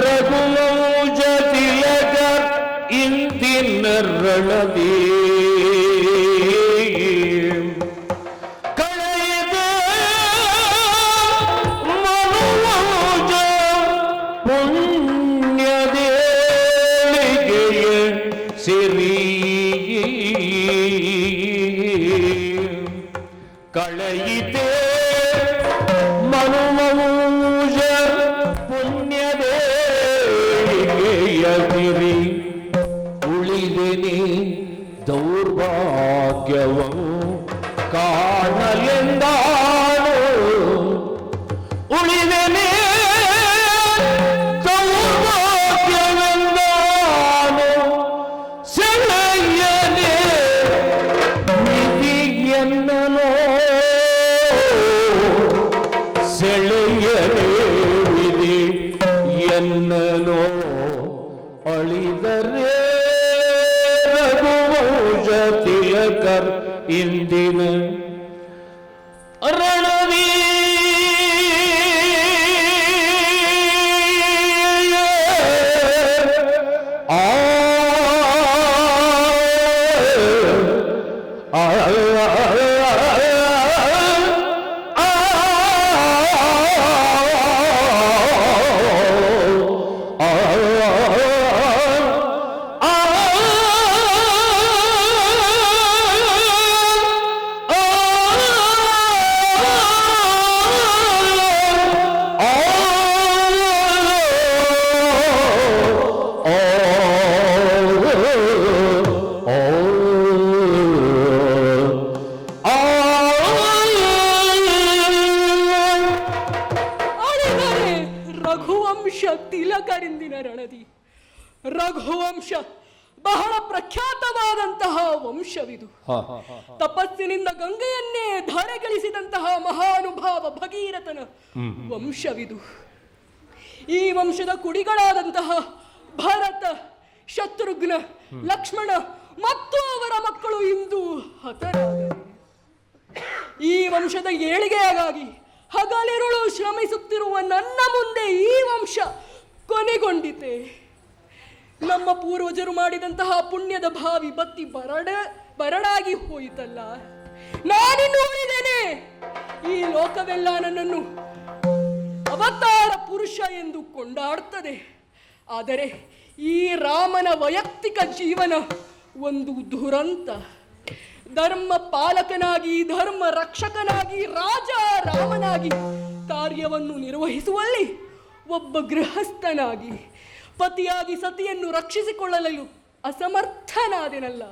Speaker 3: ರಘುವಂಶ ತಿಲಕ ಇಂದಿನ ರಣದಿ ಕಳೆದ ಮನುವಂಶ ಪುಣ್ಯದೇಳಿಗೆಯ ಸಿರಿ ಕಳೆಯಿತೆ ಮನುವಂಶ ಪುಣ್ಯದೇಳಿಗೆಯ ಸಿರಿ ಉಳಿದೆನೆ ದೌರ್ಭಾಗ್ಯವನ್ನು ಕಾಣಲೆಂದಾನು ಉಳಿದೆನೆ ದೌರ್ಭಾಗ್ಯವೆಂದಾನು ಸೆಳೆಯನೆ ವಿಧಿಯನ್ನನೋ ಸೆಳೆಯನೆ ವಿಧಿ ಎನ್ನನೋ ಅಳಿದರೆ ರಘುವಂಶ ತಿಲಕರ್ ಇಂದಿನ ರಣವೀ
Speaker 7: ತಿಲಕರಿಂದಿನ ರಣದಿ. ರಘುವಂಶ ಬಹಳ ಪ್ರಖ್ಯಾತವಾದಂತಹ ವಂಶವಿದು. ತಪಸ್ಸಿನಿಂದ ಗಂಗೆಯನ್ನೇ ಧರೆಗಳಿಸಿದಂತಹ ಮಹಾನುಭಾವ ಭಗೀರಥನ ವಂಶವಿದು. ಈ ವಂಶದ ಕುಡಿಗಳಾದಂತಹ ಭರತ, ಶತ್ರುಘ್ನ, ಲಕ್ಷ್ಮಣ ಮತ್ತು ಅವರ ಮಕ್ಕಳು ಇಂದು ಹತರಾದರು. ಈ ವಂಶದ ಏಳಿಗೆಯಾಗಿ ಹಗಲಿರುಳು ಶ್ರಮಿಸುತ್ತಿರುವ ನನ್ನ ಮುಂದೆ ಈ ವಂಶ ಕೊನೆಗೊಂಡಿತೆ. ನಮ್ಮ ಪೂರ್ವಜರು ಮಾಡಿದಂತಹ ಪುಣ್ಯದ ಭಾವಿ ಬತ್ತಿ ಬರಡಾಗಿ ಹೋಯಿತಲ್ಲ. ನಾನಿನ್ನು ಉಳಿದೇನೆ. ಈ ಲೋಕವೆಲ್ಲ ನನ್ನನ್ನು ಅವತಾರ ಪುರುಷ ಎಂದು ಕೊಂಡಾಡುತ್ತದೆ. ಆದರೆ ಈ ರಾಮನ ವೈಯಕ್ತಿಕ ಜೀವನ ಒಂದು ದುರಂತ. ಧರ್ಮ ಪಾಲಕನಾಗಿ, ಧರ್ಮ ರಕ್ಷಕನಾಗಿ, ರಾಜ ರಾಮನಾಗಿ ಕಾರ್ಯವನ್ನು ನಿರ್ವಹಿಸುವಲ್ಲಿ ಒಬ್ಬ ಗೃಹಸ್ಥನಾಗಿ ಪತಿಯಾಗಿ ಸತಿಯನ್ನು ರಕ್ಷಿಸಿಕೊಳ್ಳಲು ಅಸಮರ್ಥನಾದೆನಲ್ಲ.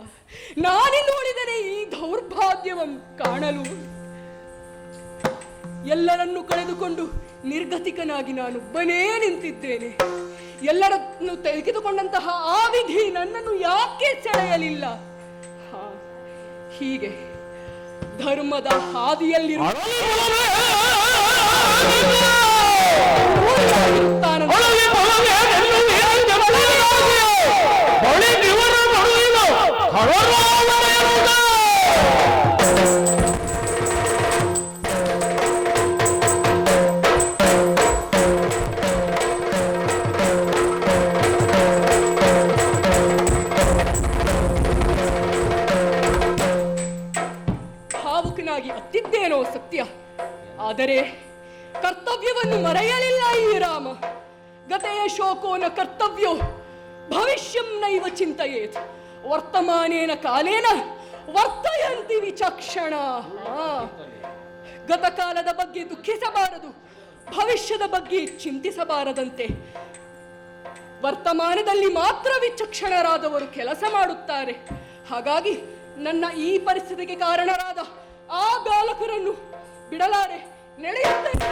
Speaker 7: ನಾನಿನ್ನು ಉಳಿದರೆ ಈ ದೌರ್ಭಾಗ್ಯವನ್ನು ಕಾಣಲು. ಎಲ್ಲರನ್ನು ಕಳೆದುಕೊಂಡು ನಿರ್ಗತಿಕನಾಗಿ ನಾನೊಬ್ಬನೇ ನಿಂತಿದ್ದೇನೆ. ಎಲ್ಲರನ್ನು ತೆಗೆದುಕೊಂಡಂತಹ ಆ ವಿಧಿ ನನ್ನನ್ನು ಯಾಕೆ ಸೆಳೆಯಲಿಲ್ಲ? ಹೀಗೆ ಧರ್ಮದ ಹಾದಿಯಲ್ಲಿರುವ ಅತ್ತಿದ್ದೇನೋ ಸತ್ಯ, ಆದರೆ ಕರ್ತವ್ಯವನ್ನು ಮರೆಯಲಿಲ್ಲ ಈ ರಾಮ. ಗತೆಯ ಶೋಕೋನ ಕರ್ತವ್ಯೋ ಭವಿಷ್ಯಂ ನೈವ ಚಿಂತೆಯೇತ್, ವರ್ತಮಾನೇನ ಕಾಲೇನ ವರ್ತಯಂತಿ ವಿಚಕ್ಷಣ. ಗತಕಾಲದ ಬಗ್ಗೆ ದುಃಖಿಸಬಾರದು, ಭವಿಷ್ಯದ ಬಗ್ಗೆ ಚಿಂತಿಸಬಾರದಂತೆ. ವರ್ತಮಾನದಲ್ಲಿ ಮಾತ್ರ ವಿಚಕ್ಷಣರಾದವರು ಕೆಲಸ ಮಾಡುತ್ತಾರೆ. ಹಾಗಾಗಿ ನನ್ನ ಈ ಪರಿಸ್ಥಿತಿಗೆ ಕಾರಣರಾದ ಆ ಬಾಲಕರನ್ನು ಬಿಡಲಾರೆ, ನಡೆಯುತ್ತೇನೆ.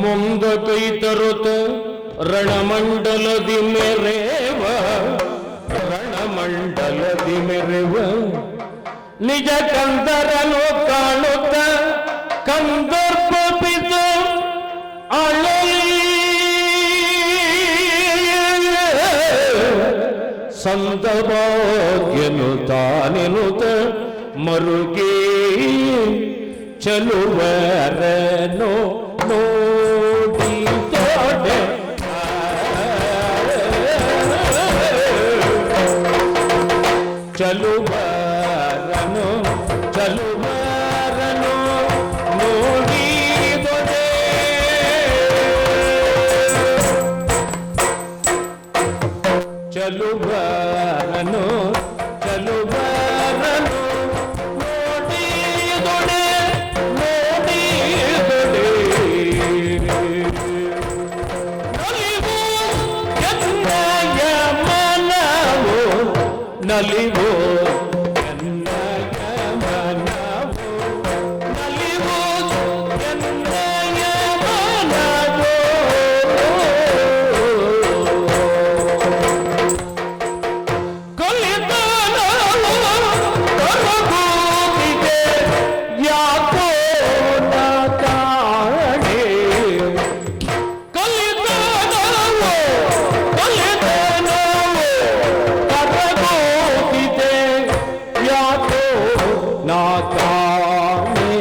Speaker 3: ಮುಂದ ಕೈ ತರುತ್ತ ರಣಮಂಡಲದಿ ಮೆರೆವ, ರಣಮಂಡಲದಿ ಮೆರೆವ ನಿಜ ಕಂದರನು ಕಾಣುತ್ತ ಕಂದರ್ಪಿತ ಅಳಲಿ ಸಂದಭಾಗ್ಯನು ತಾನೆನುತ ಮರುಗಿ ಚಲುವರನು ನೋಡಿ ತೋಡೆ ಚಲುವರನು ಚಲುವರನು ನೋಡಿದೊಡೆ ಚಲುವರನು ಚಲುವರನು ನೋಡಿದೊಡೆ ನೋಡಿದೊಡೆ ನಲಿವೋ ಎನ್ನಯ ಮನವೋ, ನಲಿವೋ ಎನ್ನಯ ಮನವೋ. ಕಲಿತನವು ಕರಗುತ್ತಿದೆ ಯಾಕೋ ನ ಕಾಣೆ. ಕಲಿತನವು ಕರಗೋಗಿದೆ ಯಾಕೋ ನಾ ಕಾಣೆ.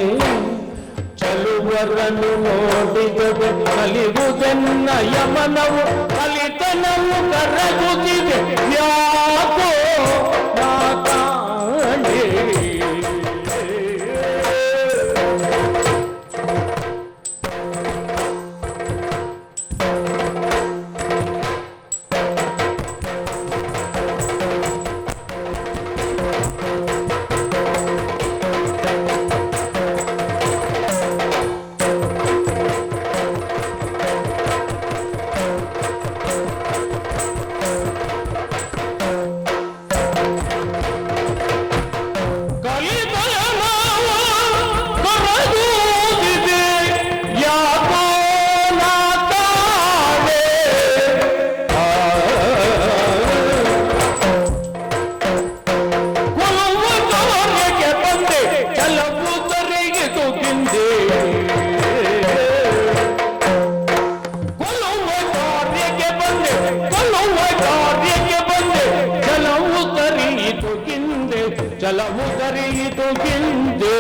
Speaker 3: ಚಲುವರನ್ನು ನೋಡಿದರೆ ಕಲಿಯುವುದೆನ್ನ ಯಮನವು, ಕಲಿತನವು ಕರಗುತ್ತಿದೆ ಯಾಕೋ ನಾ ಕಾಣೆ. ಚಲವು ಕರೆಯಿತು ಗಿಂದೆ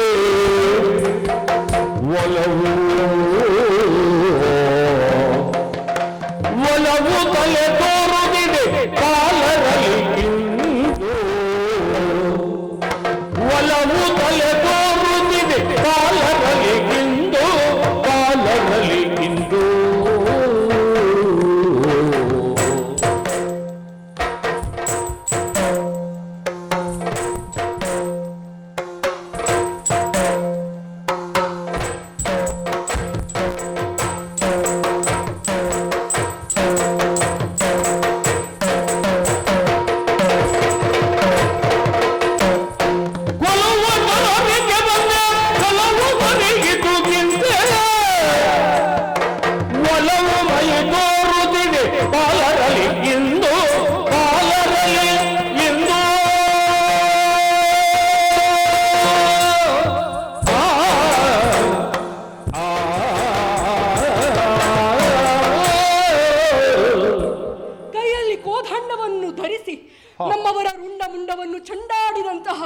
Speaker 7: ಅವರ ರುಂಡ ಮುಂಡವನ್ನು ಚಂಡಾಡಿದಂತಹ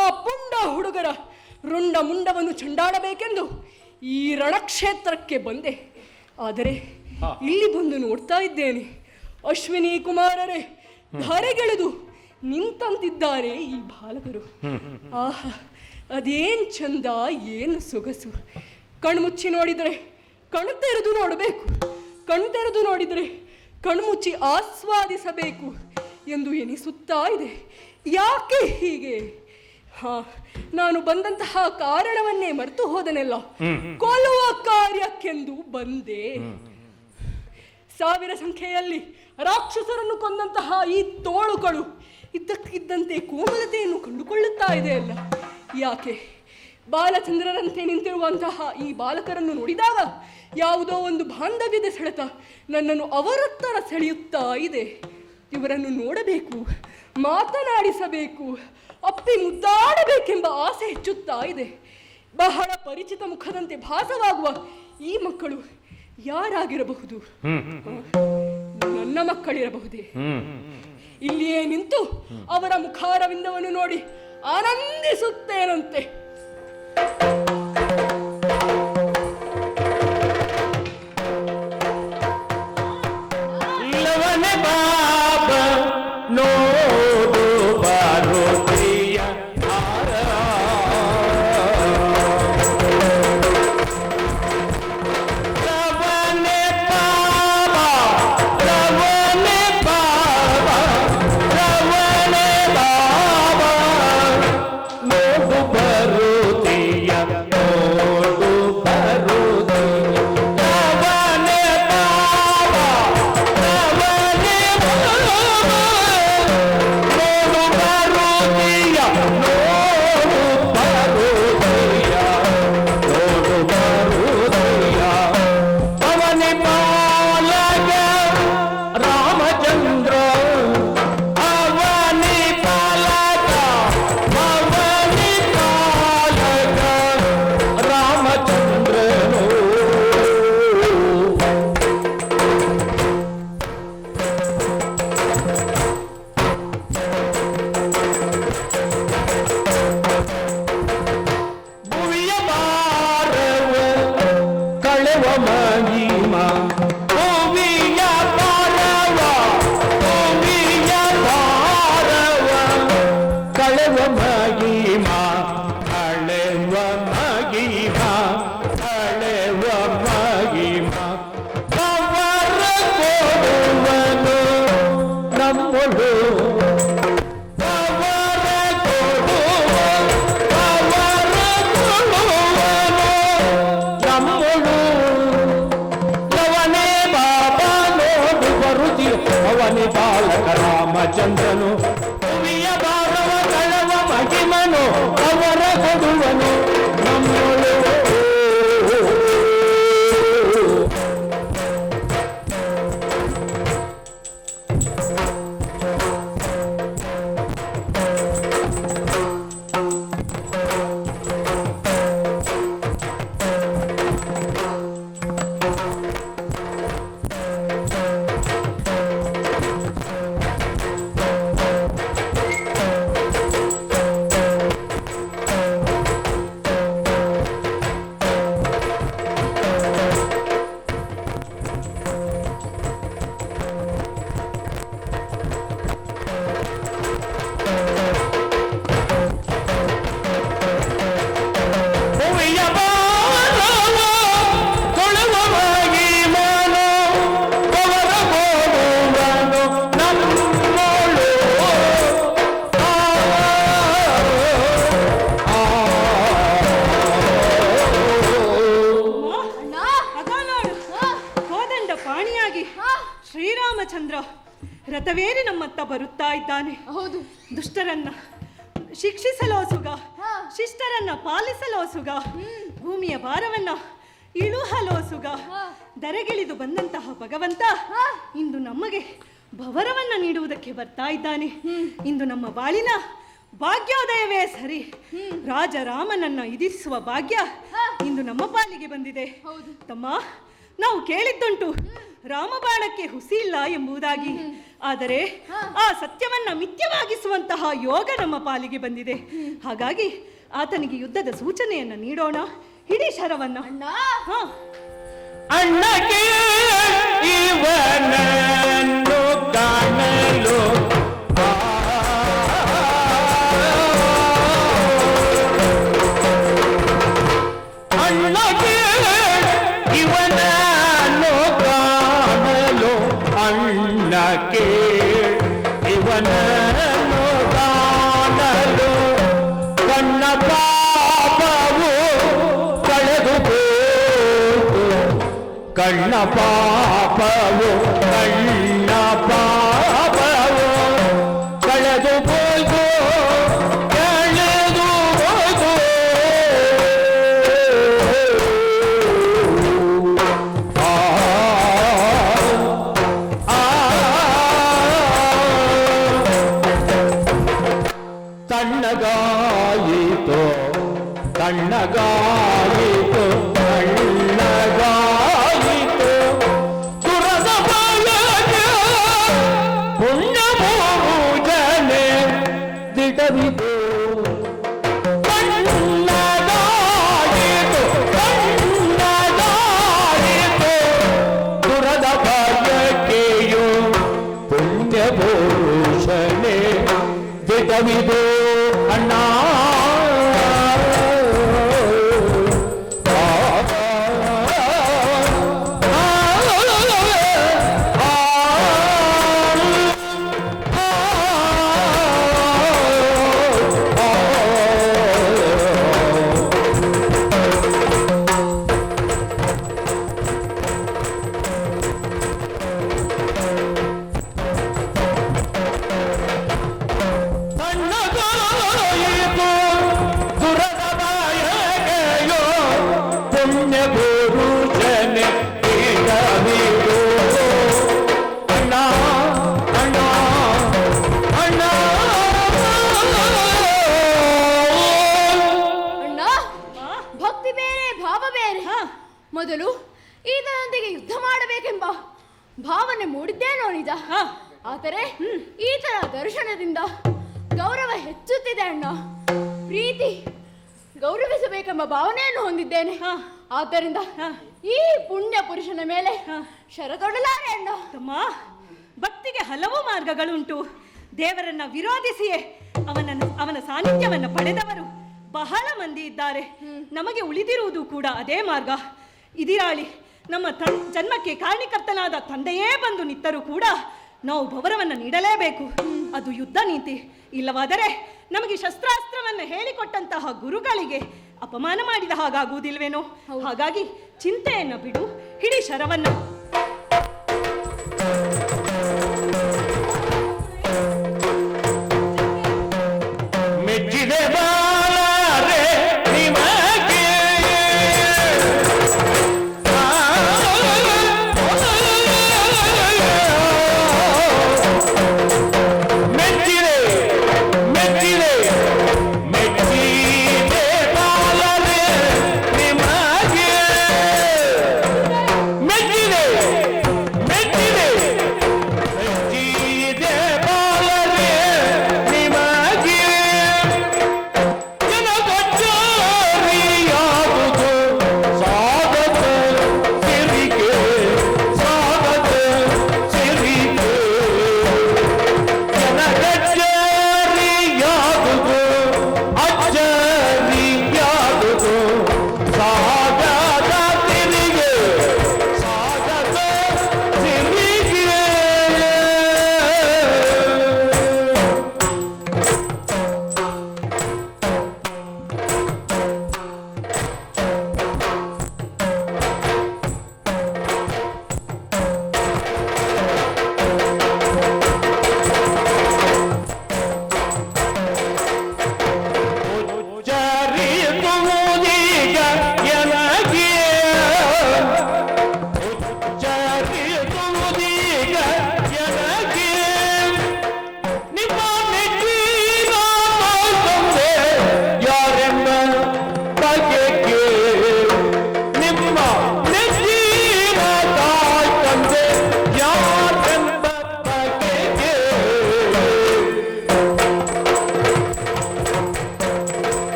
Speaker 7: ಆ ಪುಂಡ ಹುಡುಗರ ರುಂಡ ಮುಂಡವನ್ನು ಚಂಡಾಡಬೇಕೆಂದು ಈ ರಣಕ್ಷೇತ್ರಕ್ಕೆ ಬಂದೆ. ಆದರೆ ಇಲ್ಲಿ ಬಂದು ನೋಡ್ತಾ ಇದ್ದೇನೆ, ಅಶ್ವಿನಿ ಕುಮಾರರೇ ಧರೆಗೆಳೆದು ನಿಂತಂತಿದ್ದಾರೆ ಈ ಬಾಲಕರು. ಆಹಾ, ಅದೇನ್ ಚಂದ, ಏನು ಸೊಗಸು. ಕಣ್ಮುಚ್ಚಿ ನೋಡಿದರೆ ಕಣ್ಣು ತೆರೆದು ನೋಡಬೇಕು, ಕಣ್ಣು ತೆರೆದು ನೋಡಿದರೆ ಕಣ್ಮುಚ್ಚಿ ಆಸ್ವಾದಿಸಬೇಕು ಎಂದು ಎನಿಸುತ್ತಾ ಇದೆ. ಯಾಕೆ ಹೀಗೆ? ನಾನು ಬಂದಂತಹ ಕಾರಣವನ್ನೇ ಮರೆತು ಹೋದನೆಲ್ಲ. ಕೊಲ್ಲುವ ಕಾರ್ಯಕ್ಕೆಂದು ಬಂದೆ. 1000 ಸಂಖ್ಯೆಯಲ್ಲಿ ರಾಕ್ಷಸರನ್ನು ಕೊಂದಂತಹ ಈ ತೋಳುಗಳು ಇದ್ದಕ್ಕಿದ್ದಂತೆ ಕೋಮಲತೆಯನ್ನು ಕಂಡುಕೊಳ್ಳುತ್ತಾ ಇದೆ ಅಲ್ಲ. ಯಾಕೆ? ಬಾಲಚಂದ್ರರಂತೆ ನಿಂತಿರುವಂತಹ ಈ ಬಾಲಕರನ್ನು ನೋಡಿದಾಗ ಯಾವುದೋ ಒಂದು ಬಾಂಧವ್ಯದ ಸೆಳೆತ ನನ್ನನ್ನು ಅವರತ್ತರ ಸೆಳೆಯುತ್ತಾ ಇದೆ. ಇವರನ್ನು ನೋಡಬೇಕು, ಮಾತನಾಡಿಸಬೇಕು, ಅಪ್ಪಿ ಮುದ್ದಾಡಬೇಕೆಂಬ ಆಸೆ ಹೆಚ್ಚುತ್ತಾ ಇದೆ. ಬಹಳ ಪರಿಚಿತ ಮುಖದಂತೆ ಭಾಸವಾಗುವ ಈ ಮಕ್ಕಳು ಯಾರಾಗಿರಬಹುದು? ನನ್ನ ಮಕ್ಕಳಿರಬಹುದೇ? ಇಲ್ಲಿಯೇ ನಿಂತು ಅವರ ಮುಖಾರವಿಂದವನ್ನು ನೋಡಿ ಆನಂದಿಸುತ್ತೇನಂತೆ.
Speaker 3: ರಾಮಚಂದ್ರನು ಭೂಮಿಯ ಭಾರವ ಕಳವ ಮಹಿಮನು ಅವರ ಕೊಡುವನು ನಮ್ಮೊಳು.
Speaker 6: ಶ್ರೀರಾಮಚಂದ್ರ ರಥವೇರಿ ನಮ್ಮತ್ತ ಬರುತ್ತಾ ಇದ್ದಾನೆ.
Speaker 4: ಹೌದು,
Speaker 6: ದುಷ್ಟರನ್ನ ಶಿಕ್ಷಿಸಲೋಸುಗ, ಶಿಷ್ಟರನ್ನ ಪಾಲಿಸಲೋಸುಗ, ಭೂಮಿಯ ಭಾರವನ್ನ ಇಳುಹಲೋಸುಗ, ದರೆಗಿಳಿದು ಬಂದಂತಹ ಭಗವಂತ ಇಂದು ನಮಗೆ ಭವರವನ್ನ ನೀಡುವುದಕ್ಕೆ ಬರ್ತಾ ಇದ್ದಾನೆ. ಇಂದು ನಮ್ಮ ಬಾಳಿನ ಭಾಗ್ಯೋದಯವೇ ಸರಿ. ರಾಜರಾಮನನ್ನ ಇದಿರಿಸುವ ಭಾಗ್ಯ ಇಂದು ನಮ್ಮ ಪಾಲಿಗೆ ಬಂದಿದೆ. ತಮ್ಮ, ನಾವು ಕೇಳಿದ್ದುಂಟು, ರಾಮಬಾಣಕ್ಕೆ ಹುಸಿ ಇಲ್ಲ ಎಂಬುದಾಗಿ. ಆದರೆ ಆ ಸತ್ಯವನ್ನ ಮಿಥ್ಯವಾಗಿಸುವಂತಹ ಯೋಗ ನಮ್ಮ ಪಾಲಿಗೆ ಬಂದಿದೆ. ಹಾಗಾಗಿ ಆತನಿಗೆ ಯುದ್ಧದ ಸೂಚನೆಯನ್ನ ನೀಡೋಣ. ಹಿಡಿ ಶರವನ್ನ.
Speaker 3: ಅಣ್ಣಗೆ ಇವನನ್ನು ಕಾಣಲು ಅಣ್ಣಗೆ ಇವನನ್ನು ಕಾಣಲು ಅಣ್ಣಕ್ಕೆ ಇವನನ್ನು ಕಾಣಲು ಕಣ್ಣ ಪಾಪವು ಕಳೆದು ಕಣ್ಣ ಪಾಪವು ಕಣ್ಣ ಪಾಪವು ಕಳೆದು ಹೋಗು ಕಳೆದು ಹೋಗು ತಣ್ಣಗಾಯಿತು ತಣ್ಣಗಾಯಿತು ತಣ್ಣಗಾಯಿತು ಸುರದ ಬಾಯಗೆ ಪುಣ್ಯ ಭೋಜನೆ ದಿಟವಿತು ತಣ್ಣಗಾಯಿತು ತಣ್ಣಗಾಯಿತು ಸುರದ ಬಾಯಕೆಯು ಪುಣ್ಯ ಭೂಷಣೆ ದಿಟವಿದು ಅಣ್ಣ.
Speaker 4: ಮೊದಲು ಈತನೊಂದಿಗೆ ಯುದ್ಧ ಮಾಡಬೇಕೆಂಬ ಭಾವನೆ ಮೂಡಿದ್ದೇನೋ ನಿಜ. ಆದರೆ ಈತನ ದರ್ಶನದಿಂದ ಗೌರವ ಹೆಚ್ಚುತ್ತಿದೆ ಅಣ್ಣ. ಪ್ರೀತಿ ಗೌರವಿಸಬೇಕೆಂಬ ಭಾವನೆಯನ್ನು ಹೊಂದಿದ್ದೇನೆ. ಆದ್ದರಿಂದ ಈ ಪುಣ್ಯ ಪುರುಷನ ಮೇಲೆ ಶರದೊಡಲಾರೆ ಅಣ್ಣ.
Speaker 6: ತಮ್ಮ, ಭಕ್ತಿಗೆ ಹಲವು ಮಾರ್ಗಗಳುಂಟು. ದೇವರನ್ನ ವಿರೋಧಿಸಿಯೇ ಅವನ ಸಾನ್ನಿಧ್ಯವನ್ನ ಪಡೆದವರು ಬಹಳ ಮಂದಿ ಇದ್ದಾರೆ. ನಮಗೆ ಉಳಿದಿರುವುದು ಕೂಡ ಅದೇ ಮಾರ್ಗ. ಇದಿರಾಳಿ, ನಮ್ಮ ಜನ್ಮಕ್ಕೆ ಕಾರಣಕರ್ತನಾದ ತಂದೆಯೇ ಬಂದು ನಿತ್ತರೂ ಕೂಡ ನಾವು ಗೌರವವನ್ನು ನೀಡಲೇಬೇಕು. ಅದು ಯುದ್ಧ ನೀತಿ. ಇಲ್ಲವಾದರೆ ನಮಗೆ ಶಸ್ತ್ರಾಸ್ತ್ರವನ್ನು ಹೇಳಿಕೊಟ್ಟಂತಹ ಗುರುಗಳಿಗೆ ಅಪಮಾನ ಮಾಡಿದ ಹಾಗಾಗುವುದಿಲ್ವೇನೋ. ಹಾಗಾಗಿ ಚಿಂತೆಯನ್ನು ಬಿಡು, ಹಿಡಿ ಶರವನ್ನ.
Speaker 3: ಮೆಚ್ಚಿದೆ ಬಾಳರೆ ನಿಮಗೆ ಮೆಚ್ಚಿದೆ ಮೆಚ್ಚಿದೆ ಮೆಚ್ಚಿದೆ ಬಾಳರೆ ನಿಮಗೆ ಮೆಚ್ಚಿದೆ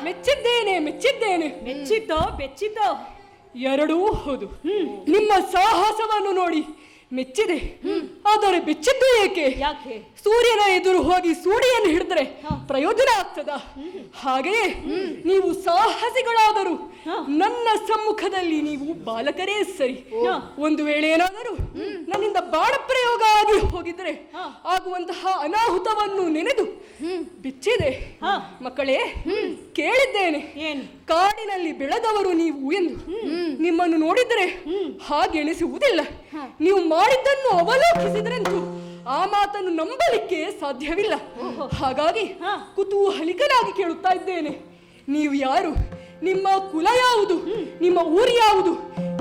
Speaker 7: ಮೆಚ್ಚಿದ್ದೇನೆ ಮೆಚ್ಚಿದ್ದೇನೆ.
Speaker 6: ಮೆಚ್ಚಿದ್ದೋ ಬೆಚ್ಚಿದ್ದೋ
Speaker 7: ಎರಡೂ ಹೌದು. ನಿಮ್ಮ ಸಾಹಸವನ್ನು ನೋಡಿ ಮೆಚ್ಚಿದೆ, ಆದರೆ ಬೆಚ್ಚಿದ್ದು ಏಕೆ?
Speaker 6: ಯಾಕೆ?
Speaker 7: ಸೂರ್ಯನ ಎದುರು ಹೋಗಿ ಸೂಡಿಯನ್ನು ಹಿಡಿದ್ರೆ ಪ್ರಯೋಜನ ಆಗ್ತದ? ಹಾಗೆಯೇ ನೀವು ಸಾಹಸಿಗಳಾದರೂ ನನ್ನ ಸಮ್ಮುಖದಲ್ಲಿ ನೀವು ಬಾಲಕರೇ ಸರಿ. ಒಂದು ವೇಳೆ ಏನಾದರೂ ನನ್ನಿಂದ ಬಾಣ ಪ್ರಯೋಗ ಆಗಿ ಹೋಗಿದ್ರೆ ಆಗುವಂತಹ ಅನಾಹುತವನ್ನು ನೆನೆದು ಬೆಚ್ಚಿದೆ. ಮಕ್ಕಳೇ, ಕೇಳಿದ್ದೇನೆ ಕಾಡಿನಲ್ಲಿ ಬೆಳೆದವರು ನೀವು ಎಂದು. ನಿಮ್ಮನ್ನು ನೋಡಿದರೆ ಹಾಗೆಣಿಸುವುದಿಲ್ಲ. ನೀವು ಮಾಡಿದ್ದನ್ನು ಅವಲೋಕಿಸಿದ್ರಂತೂ ಆ ಮಾತನ್ನು ನಂಬಲಿಕ್ಕೆ ಸಾಧ್ಯವಿಲ್ಲ. ಹಾಗಾಗಿ ಕುತೂಹಲಿಕನಾಗಿ ಕೇಳುತ್ತಾ ಇದ್ದೇನೆ, ನೀವು ಯಾರು? ನಿಮ್ಮ ಕುಲ ಯಾವುದು? ನಿಮ್ಮ ಊರು ಯಾವುದು?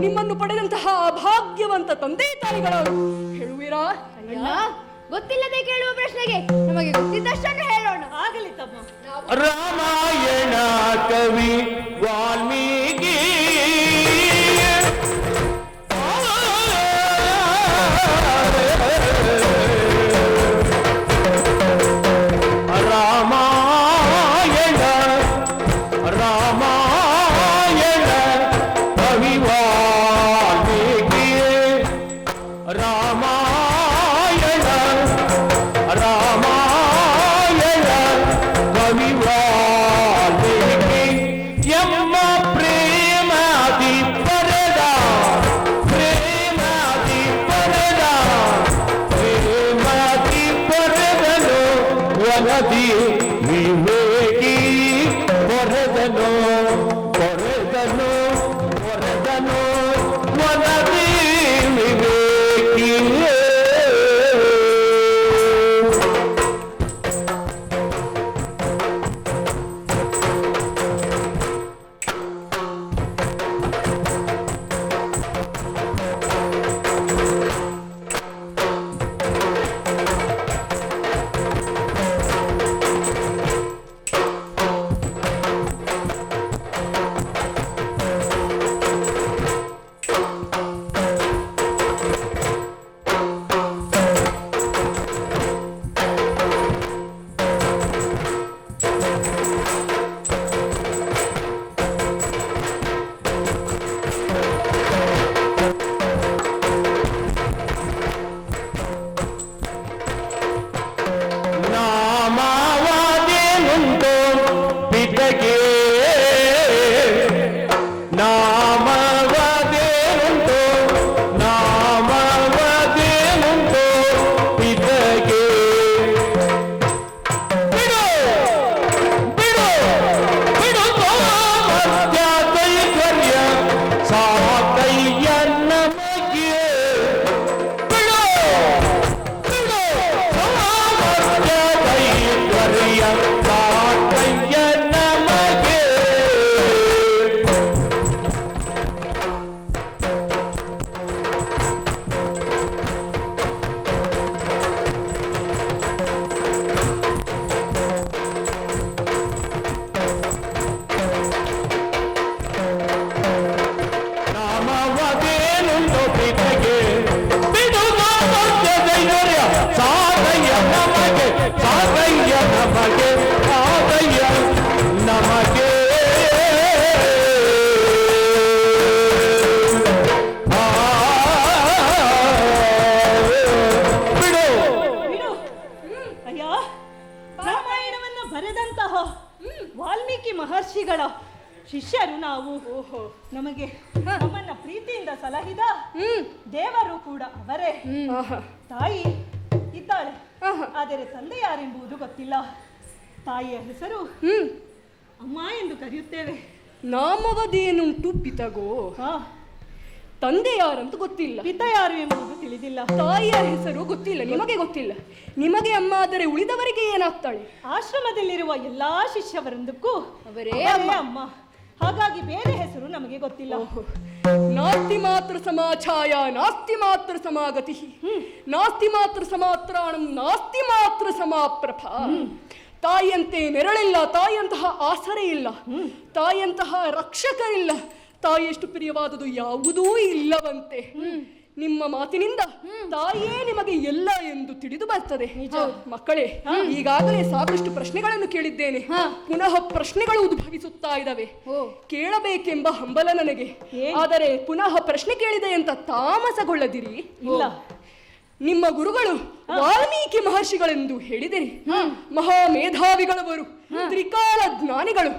Speaker 7: ನಿಮ್ಮನ್ನು ಪಡೆದಂತಹ ಅಭಾಗ್ಯವಂತ ತಂದೆ ತಾಯಿಗಳವರು ಹೇಳುವಿರಾ?
Speaker 4: ಗೊತ್ತಿಲ್ಲದೆ ಕೇಳುವ ಪ್ರಶ್ನೆಗೆ ನಮಗೆ ಗೊತ್ತಿದ್ದಷ್ಟನ್ನು ಹೇಳೋಣ.
Speaker 6: ಆಗಲಿ ತಮ್ಮ.
Speaker 3: ರಾಮಾಯಣ ಕವಿ ವಾಲ್ಮೀಕಿ
Speaker 6: ಮಹರ್ಷಿಗಳ ಶಿಷ್ಯರು ನಾವು. ನಮಗೆ ನಮ್ಮನ್ನ ಪ್ರೀತಿಯಿಂದ ಸಲಹಿದ ದೇವರು ಕೂಡ ಅವರೇ. ತಾಯಿ ಇದ್ದಾಳೆ, ಆದರೆ ತಂದೆ ಯಾರೆಂಬುದು ಗೊತ್ತಿಲ್ಲ. ತಾಯಿಯ ಹೆಸರು ಅಮ್ಮ ಎಂದು ಕರೆಯುತ್ತೇವೆ.
Speaker 7: ನಾಮವದೇನುಂಟು ಪಿತಗೋ, ತಂದೆ ಯಾರಂತ ಗೊತ್ತಿಲ್ಲ.
Speaker 6: ಪಿತ ಯಾರು ಎಂಬುದು ತಿಳಿದಿಲ್ಲ.
Speaker 7: ತಾಯಿಯ ಹೆಸರು ಗೊತ್ತಿಲ್ಲ, ನಿಮಗೆ ಗೊತ್ತಿಲ್ಲ. ನಿಮಗೆ ಅಮ್ಮ ಆದರೆ ಉಳಿದವರಿಗೆ ಏನಾಗ್ತಾಳೆ?
Speaker 6: ಆಶ್ರಮದಲ್ಲಿರುವ ಎಲ್ಲಾ ಶಿಷ್ಯವೃಂದಕ್ಕೂ ಅವರೇ ಅಮ್ಮ. ಹಾಗಾಗಿ ಬೇರೆ ಹೆಸರು ನಮಗೆ ಗೊತ್ತಿಲ್ಲ.
Speaker 7: ನಾಸ್ತಿ ಮಾತ್ರ ಸಮಾಚಾಯ ನಾಸ್ತಿ ಮಾತ್ರ ಸಮಾಗತಿ ನಾಸ್ತಿ ಮಾತ್ರ ಸಮಾತ್ರಾಣಂ ನಾಸ್ತಿ ಮಾತ್ರ ಸಮಾಪ್ರಭ. ತಾಯಿಯಂತೆ ನೆರಳಿಲ್ಲ, ತಾಯಿಯಂತಹ ಆಸರೆ ಇಲ್ಲ, ತಾಯಿಯಂತಹ ರಕ್ಷಕರಿಲ್ಲ, ತಾಯಿಯಷ್ಟು ಪ್ರಿಯವಾದುದು ಯಾವುದೂ ಇಲ್ಲವಂತೆ. ನಿಮ್ಮ ಮಾತಿನಿಂದ ತಾಯಿಯೇ ನಿಮಗೆ ಎಲ್ಲ ಎಂದು ತಿಳಿದು ಬರ್ತದೆ. ಮಕ್ಕಳೇ, ಈಗಾಗಲೇ ಸಾಕಷ್ಟು ಪ್ರಶ್ನೆಗಳನ್ನು ಕೇಳಿದ್ದೇನೆ. ಪುನಃ ಪ್ರಶ್ನೆಗಳು ಉದ್ಭವಿಸುತ್ತಾ ಇದ್ದಾವೆ. ಕೇಳಬೇಕೆಂಬ ಹಂಬಲ ನನಗೆ. ಆದರೆ ಪುನಃ ಪ್ರಶ್ನೆ ಕೇಳಿದೆ ಅಂತ ತಾಮಸಗೊಳ್ಳದಿರಿ.
Speaker 6: ಇಲ್ಲ,
Speaker 7: ನಿಮ್ಮ ಗುರುಗಳು ವಾಲ್ಮೀಕಿ ಮಹರ್ಷಿಗಳೆಂದು ಹೇಳಿದಿರಿ. ಮಹಾಮೇಧಾವಿಗಳವರು, ತ್ರಿಕಾಲ ಜ್ಞಾನಿಗಳು.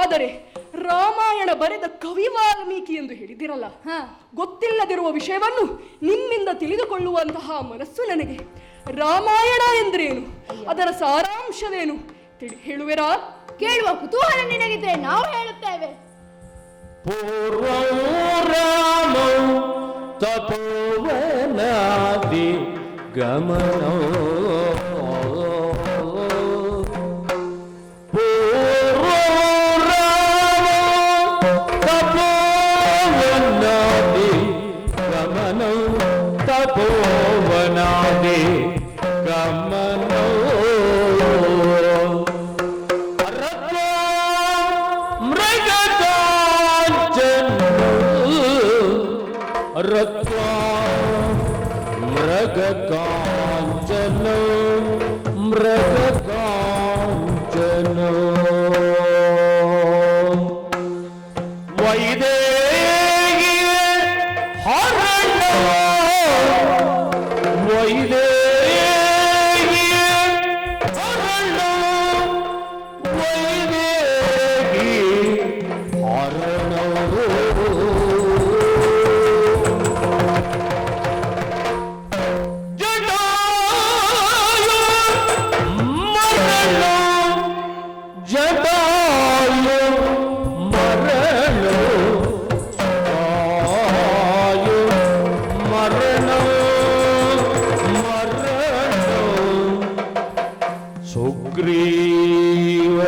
Speaker 7: ಆದರೆ ರಾಮಾಯಣ ಬರೆದ ಕವಿ ವಾಲ್ಮೀಕಿ ಎಂದು ಹೇಳಿದಿರಲ್ಲ. ಗೊತ್ತಿಲ್ಲದಿರುವ ವಿಷಯವನ್ನು ನಿಮ್ಮಿಂದ ತಿಳಿದುಕೊಳ್ಳುವಂತಹ ಮನಸ್ಸು ನನಗೆ. ರಾಮಾಯಣ ಎಂದ್ರೇನು, ಅದರ ಸಾರಾಂಶವೇನು ಹೇಳುವೆರಾ?
Speaker 4: ಕೇಳುವ ಕುತೂಹಲ ನಿನಗಿದ್ರೆ ನಾವು ಹೇಳುತ್ತೇವೆ.
Speaker 3: ಪೂರ್ವಂ ರಾಮಂ ತಪೋವನಾದಿ ಗಮನೋ ತಪೋವನಾದಿ ಗಮನೋ ರತ್ವಾ ಮೃಗಕಾಂಚನ ಮೃಗಕಾಂಚನ ವೈದೇಹಿ ಹರಣ ವೈದೇಹಿ ಹರಣ ವೈದೇಹಿ ಹರಣ ಸುಗ್ರೀವ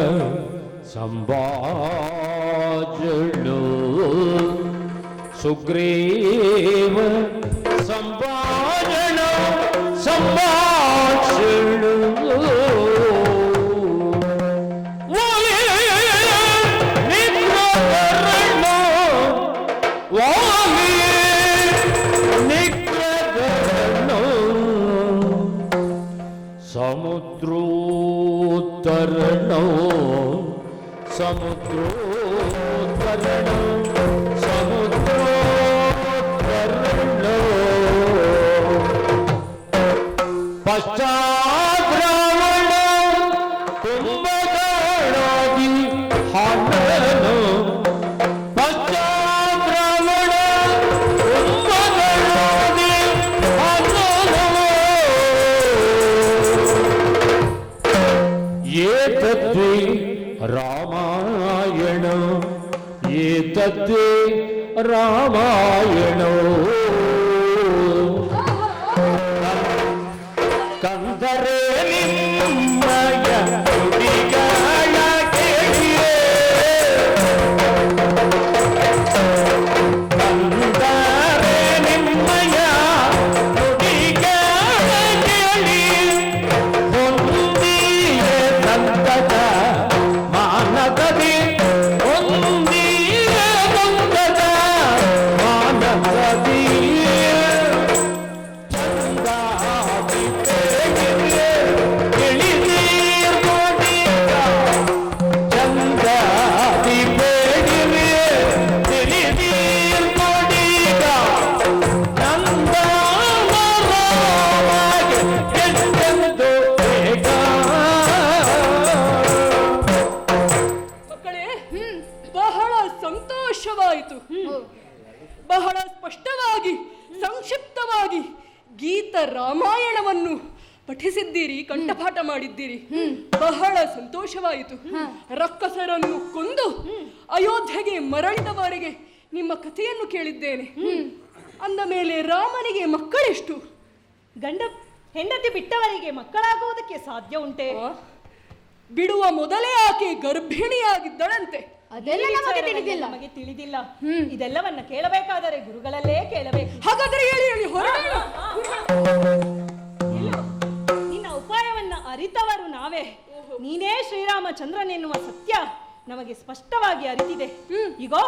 Speaker 3: ಸಂಭಾಷಣೋ ಸುಗ್ರೀವ ಸಂಭಾಷಣೋ ಸಂಭಾಷಣೋ ಸಮುದ್ರೋತ್ತರಣೋ ಸಮುದ್ರೋತ್ತರಣೋ ಸಮುದ್ರೋತ್ತರಣೋ ಪಶ್ಚಾದ್ರಾವಣ ಕುಂಭಕರ್ಣಾದಿ ಹನನೋ ಪಶ್ಚಾದ್ರಾವಣ ಕುಂಭಕರ್ಣಾದಿ ಹನನೋ ಏತದ್ವೇ ರಾಮಾಯಣ ಏತದ್ವೇ ರಾಮಾಯಣ ಕಂದರೆ ನಿಮ್ಮಯ ನುಡಿಗಳ ಕೇಳಿಯೇ ಕಂದರೆ ನಿಮ್ಮಯ ನುಡಿಗಳ ಕೇಳಿ ಹೊಂದಿಯೇ ಸಂತತ ಮಾನಕದಿ ಹೊಂದಿಯೇ ಸಂತತ ಮಾನಕದಿ ಚಂದಾದಿ ಪೇಳಿಯೇ ಇಳಿದೀರ್ ಗೋಡಿಗ ಚಂದಾದಿ ಪೇಳಿಯೇ ಇಳಿದೀರ್ ಗೋಡಿಗ ನಂದನವಾಗಿ ಎಂದೆಂದು ಬೇಗ.
Speaker 7: ಮಕ್ಕಳೇ, ಬಹಳ ಸಂತೋಷವಾಯಿತು. ಬಹಳ ಸ್ಪಷ್ಟವಾಗಿ ಸಂಕ್ಷಿಪ್ತವಾಗಿ ಗೀತ ರಾಮಾಯಣವನ್ನು ಪಠಿಸಿದ್ದೀರಿ, ಕಂಠಪಾಠ ಮಾಡಿದ್ದೀರಿ. ಬಹಳ ಸಂತೋಷವಾಯಿತು. ರಕ್ಕಸರನ್ನು ಕೊಂದು ಅಯೋಧ್ಯೆಗೆ ಮರಳಿದವರೆಗೆ ನಿಮ್ಮ ಕಥೆಯನ್ನು ಕೇಳಿದ್ದೇನೆ. ಅಂದ ಮೇಲೆ ರಾಮನಿಗೆ ಮಕ್ಕಳೆಷ್ಟು?
Speaker 6: ಗಂಡ ಹೆಂಡತಿ ಬಿಟ್ಟವರಿಗೆ ಮಕ್ಕಳಾಗುವುದಕ್ಕೆ ಸಾಧ್ಯ ಉಂಟೆ?
Speaker 7: ಬಿಡುವ ಮೊದಲೇ ಆಕೆ ಗರ್ಭಿಣಿಯಾಗಿದ್ದಳಂತೆ.
Speaker 4: ಅದೆಲ್ಲ ನಮಗೆ ತಿಳಿದಿಲ್ಲ.
Speaker 6: ನಮಗೆ ತಿಳಿದಿಲ್ಲ. ಇದೆಲ್ಲವನ್ನ ಕೇಳಬೇಕಾದರೆ ಗುರುಗಳಲ್ಲೇ ಕೇಳಬೇಕು.
Speaker 7: ಹಾಗಾದರೆ ಹೇಳಿ ಹೇಳಿ ಹೊರಡೋಣ.
Speaker 6: ಇಲ್ಲ, ನಿನ್ನ ಉಪಾಯವನ್ನ ಅರಿತವರು ನಾವೇ. ನೀನೇ ಶ್ರೀರಾಮಚಂದ್ರನೆನ್ನುವ ಸತ್ಯ ನಮಗೆ ಸ್ಪಷ್ಟವಾಗಿ ಅರಿತಿದೆ. ಈಗೋ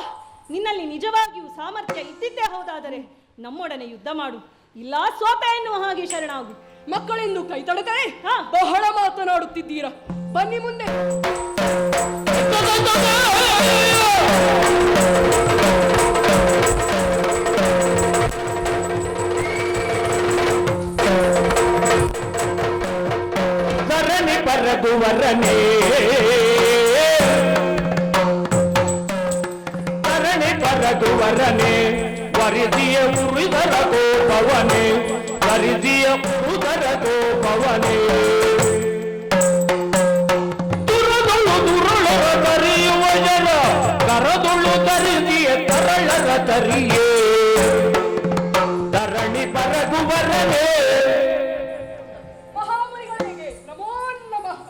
Speaker 6: ನಿನ್ನಲ್ಲಿ ನಿಜವಾಗಿಯೂ ಸಾಮರ್ಥ್ಯ ಇದ್ದಿದ್ದೇ ಹೌದಾದರೆ ನಮ್ಮೊಡನೆ ಯುದ್ಧ ಮಾಡು, ಇಲ್ಲ ಸೋತ ಎನ್ನುವ ಹಾಗೆ ಶರಣಾಗು.
Speaker 7: ಮಕ್ಕಳೆಂದು ಕೈ ತಡಕರೆ
Speaker 6: ಹಾ.
Speaker 7: ಬಹಳ ಮಾತನಾಡುತ್ತಿದ್ದೀರಾ. ಬನ್ನಿ ಮುಂದೆ.
Speaker 3: ಧರಣಿ ಬರದು ವರನೇ, ಧರಣಿ ಬರದು ವರನೇ, ವರಿದಿಯ ಉರುದರ ಗೋಪವನೇ, ವರಿದಿಯ ಉರುದರ ಗೋಪವನೇ. ದುರದೊಳು ದುರುಳರ ತರಿಯುವ ಜನ, ಕರದೊಳು ತರಿದಿಯ ತರಳರ ತರಿಯೇ, ಧರಣಿ ಬರದು ವರನೇ.
Speaker 7: ಮಹಾಮುನಿಗಳಿಗೆ ನಮೋ ನಮಃ.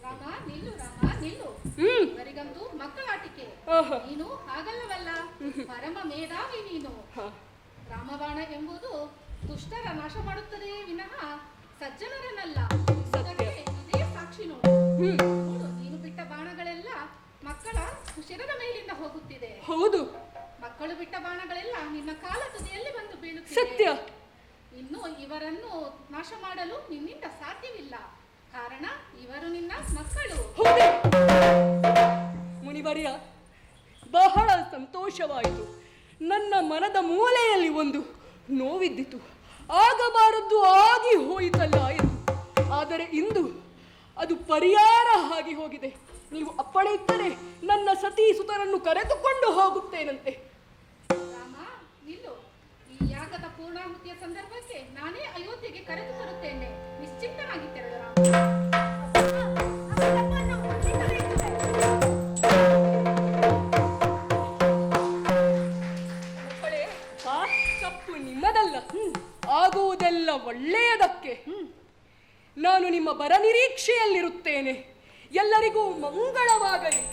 Speaker 5: ರಾಮ ನಿಲ್ಲು, ರಾಮ ನಿಲ್ಲು.
Speaker 7: ಹ್ಮ್.
Speaker 5: ಇವರಿಗಂತೂ ಮಕ್ಕಳಾಟಿಕೆ.
Speaker 7: ಆಹಾ.
Speaker 5: ನೀನು ಹಾಗಲ್ಲವಲ್ಲ, ಪರಮ ಮೇಧಾವಿ ನೀನು. ರಾಮಬಾಣ ಎಂಬುದು ದುಷ್ಟರ ನಾಶ ಮಾಡುತ್ತದೆ ವಿನಃ ಸಜ್ಜನರನ್ನಲ್ಲ. ಇದಕ್ಕೆ ಇದೇ ಸಾಕ್ಷಿ ನೋಡು. ನೋಡು, ನೀನು ಬಿಟ್ಟ ಬಾಣಗಳೆಲ್ಲ ಮಕ್ಕಳ ಶಿರದ ಮೇಲಿಂದ ಹೋಗುತ್ತಿದೆ.
Speaker 7: ಹೌದು,
Speaker 5: ಮಕ್ಕಳು ಬಿಟ್ಟ ಬಾಣಗಳೆಲ್ಲ ನಿನ್ನ ಕಾಲ ತುದಿಯಲ್ಲಿ ಬಂದು ಬೀಳುತ್ತಿದೆ.
Speaker 7: ಸತ್ಯ.
Speaker 5: ಇನ್ನು ಇವರನ್ನು ನಾಶ ಮಾಡಲು ನಿನ್ನಿಂದ ಸಾಧ್ಯವಿಲ್ಲ. ಕಾರಣ ಇವರು ನಿನ್ನ ಮಕ್ಕಳು.
Speaker 7: ಹೌದೇ? ಮುನಿವರ್ಯ, ಬಹಳ ಸಂತೋಷವಾಯಿತು. ನನ್ನ ಮನದ ಮೂಲೆಯಲ್ಲಿ ಒಂದು ನೋವಿದ್ದಿತು, ಆಗಬಾರದ್ದು ಆಗಿ ಹೋಯಿತಲ್ಲ ಎಂದು. ಆದರೆ ಇಂದು ಅದು ಪರಿಹಾರ ಆಗಿ ಹೋಗಿದೆ. ನೀವು ಅಪ್ಪಣೆ ಇದ್ದರೆ ನನ್ನ ಸತಿ ಸುತರನ್ನು ಕರೆದುಕೊಂಡು ಹೋಗುತ್ತೇನಂತೆ.
Speaker 5: ರಾಮ ನಿಲ್ಲು. ಈ ಯಾಗದ ಪೂರ್ಣಾಹುತಿಯ ಸಂದರ್ಭಕ್ಕೆ ನಾನೇ ಅಯೋಧ್ಯೆಗೆ ಕರೆದು ತರುತ್ತೇನೆ. ನಿಶ್ಚಿಂತನಾಗಿದ್ದೇವೆ ರಾಮ.
Speaker 7: ಮಕ್ಕಳೇ, ತಪ್ಪು ನಿಮ್ಮದಲ್ಲ, ಆಗುವುದೆಲ್ಲ ಒಳ್ಳೆಯದಕ್ಕೆ. ನಾನು ನಿಮ್ಮ ಬರ ನಿರೀಕ್ಷೆಯಲ್ಲಿರುತ್ತೇನೆ. ಎಲ್ಲರಿಗೂ ಮಂಗಳವಾಗಲಿ.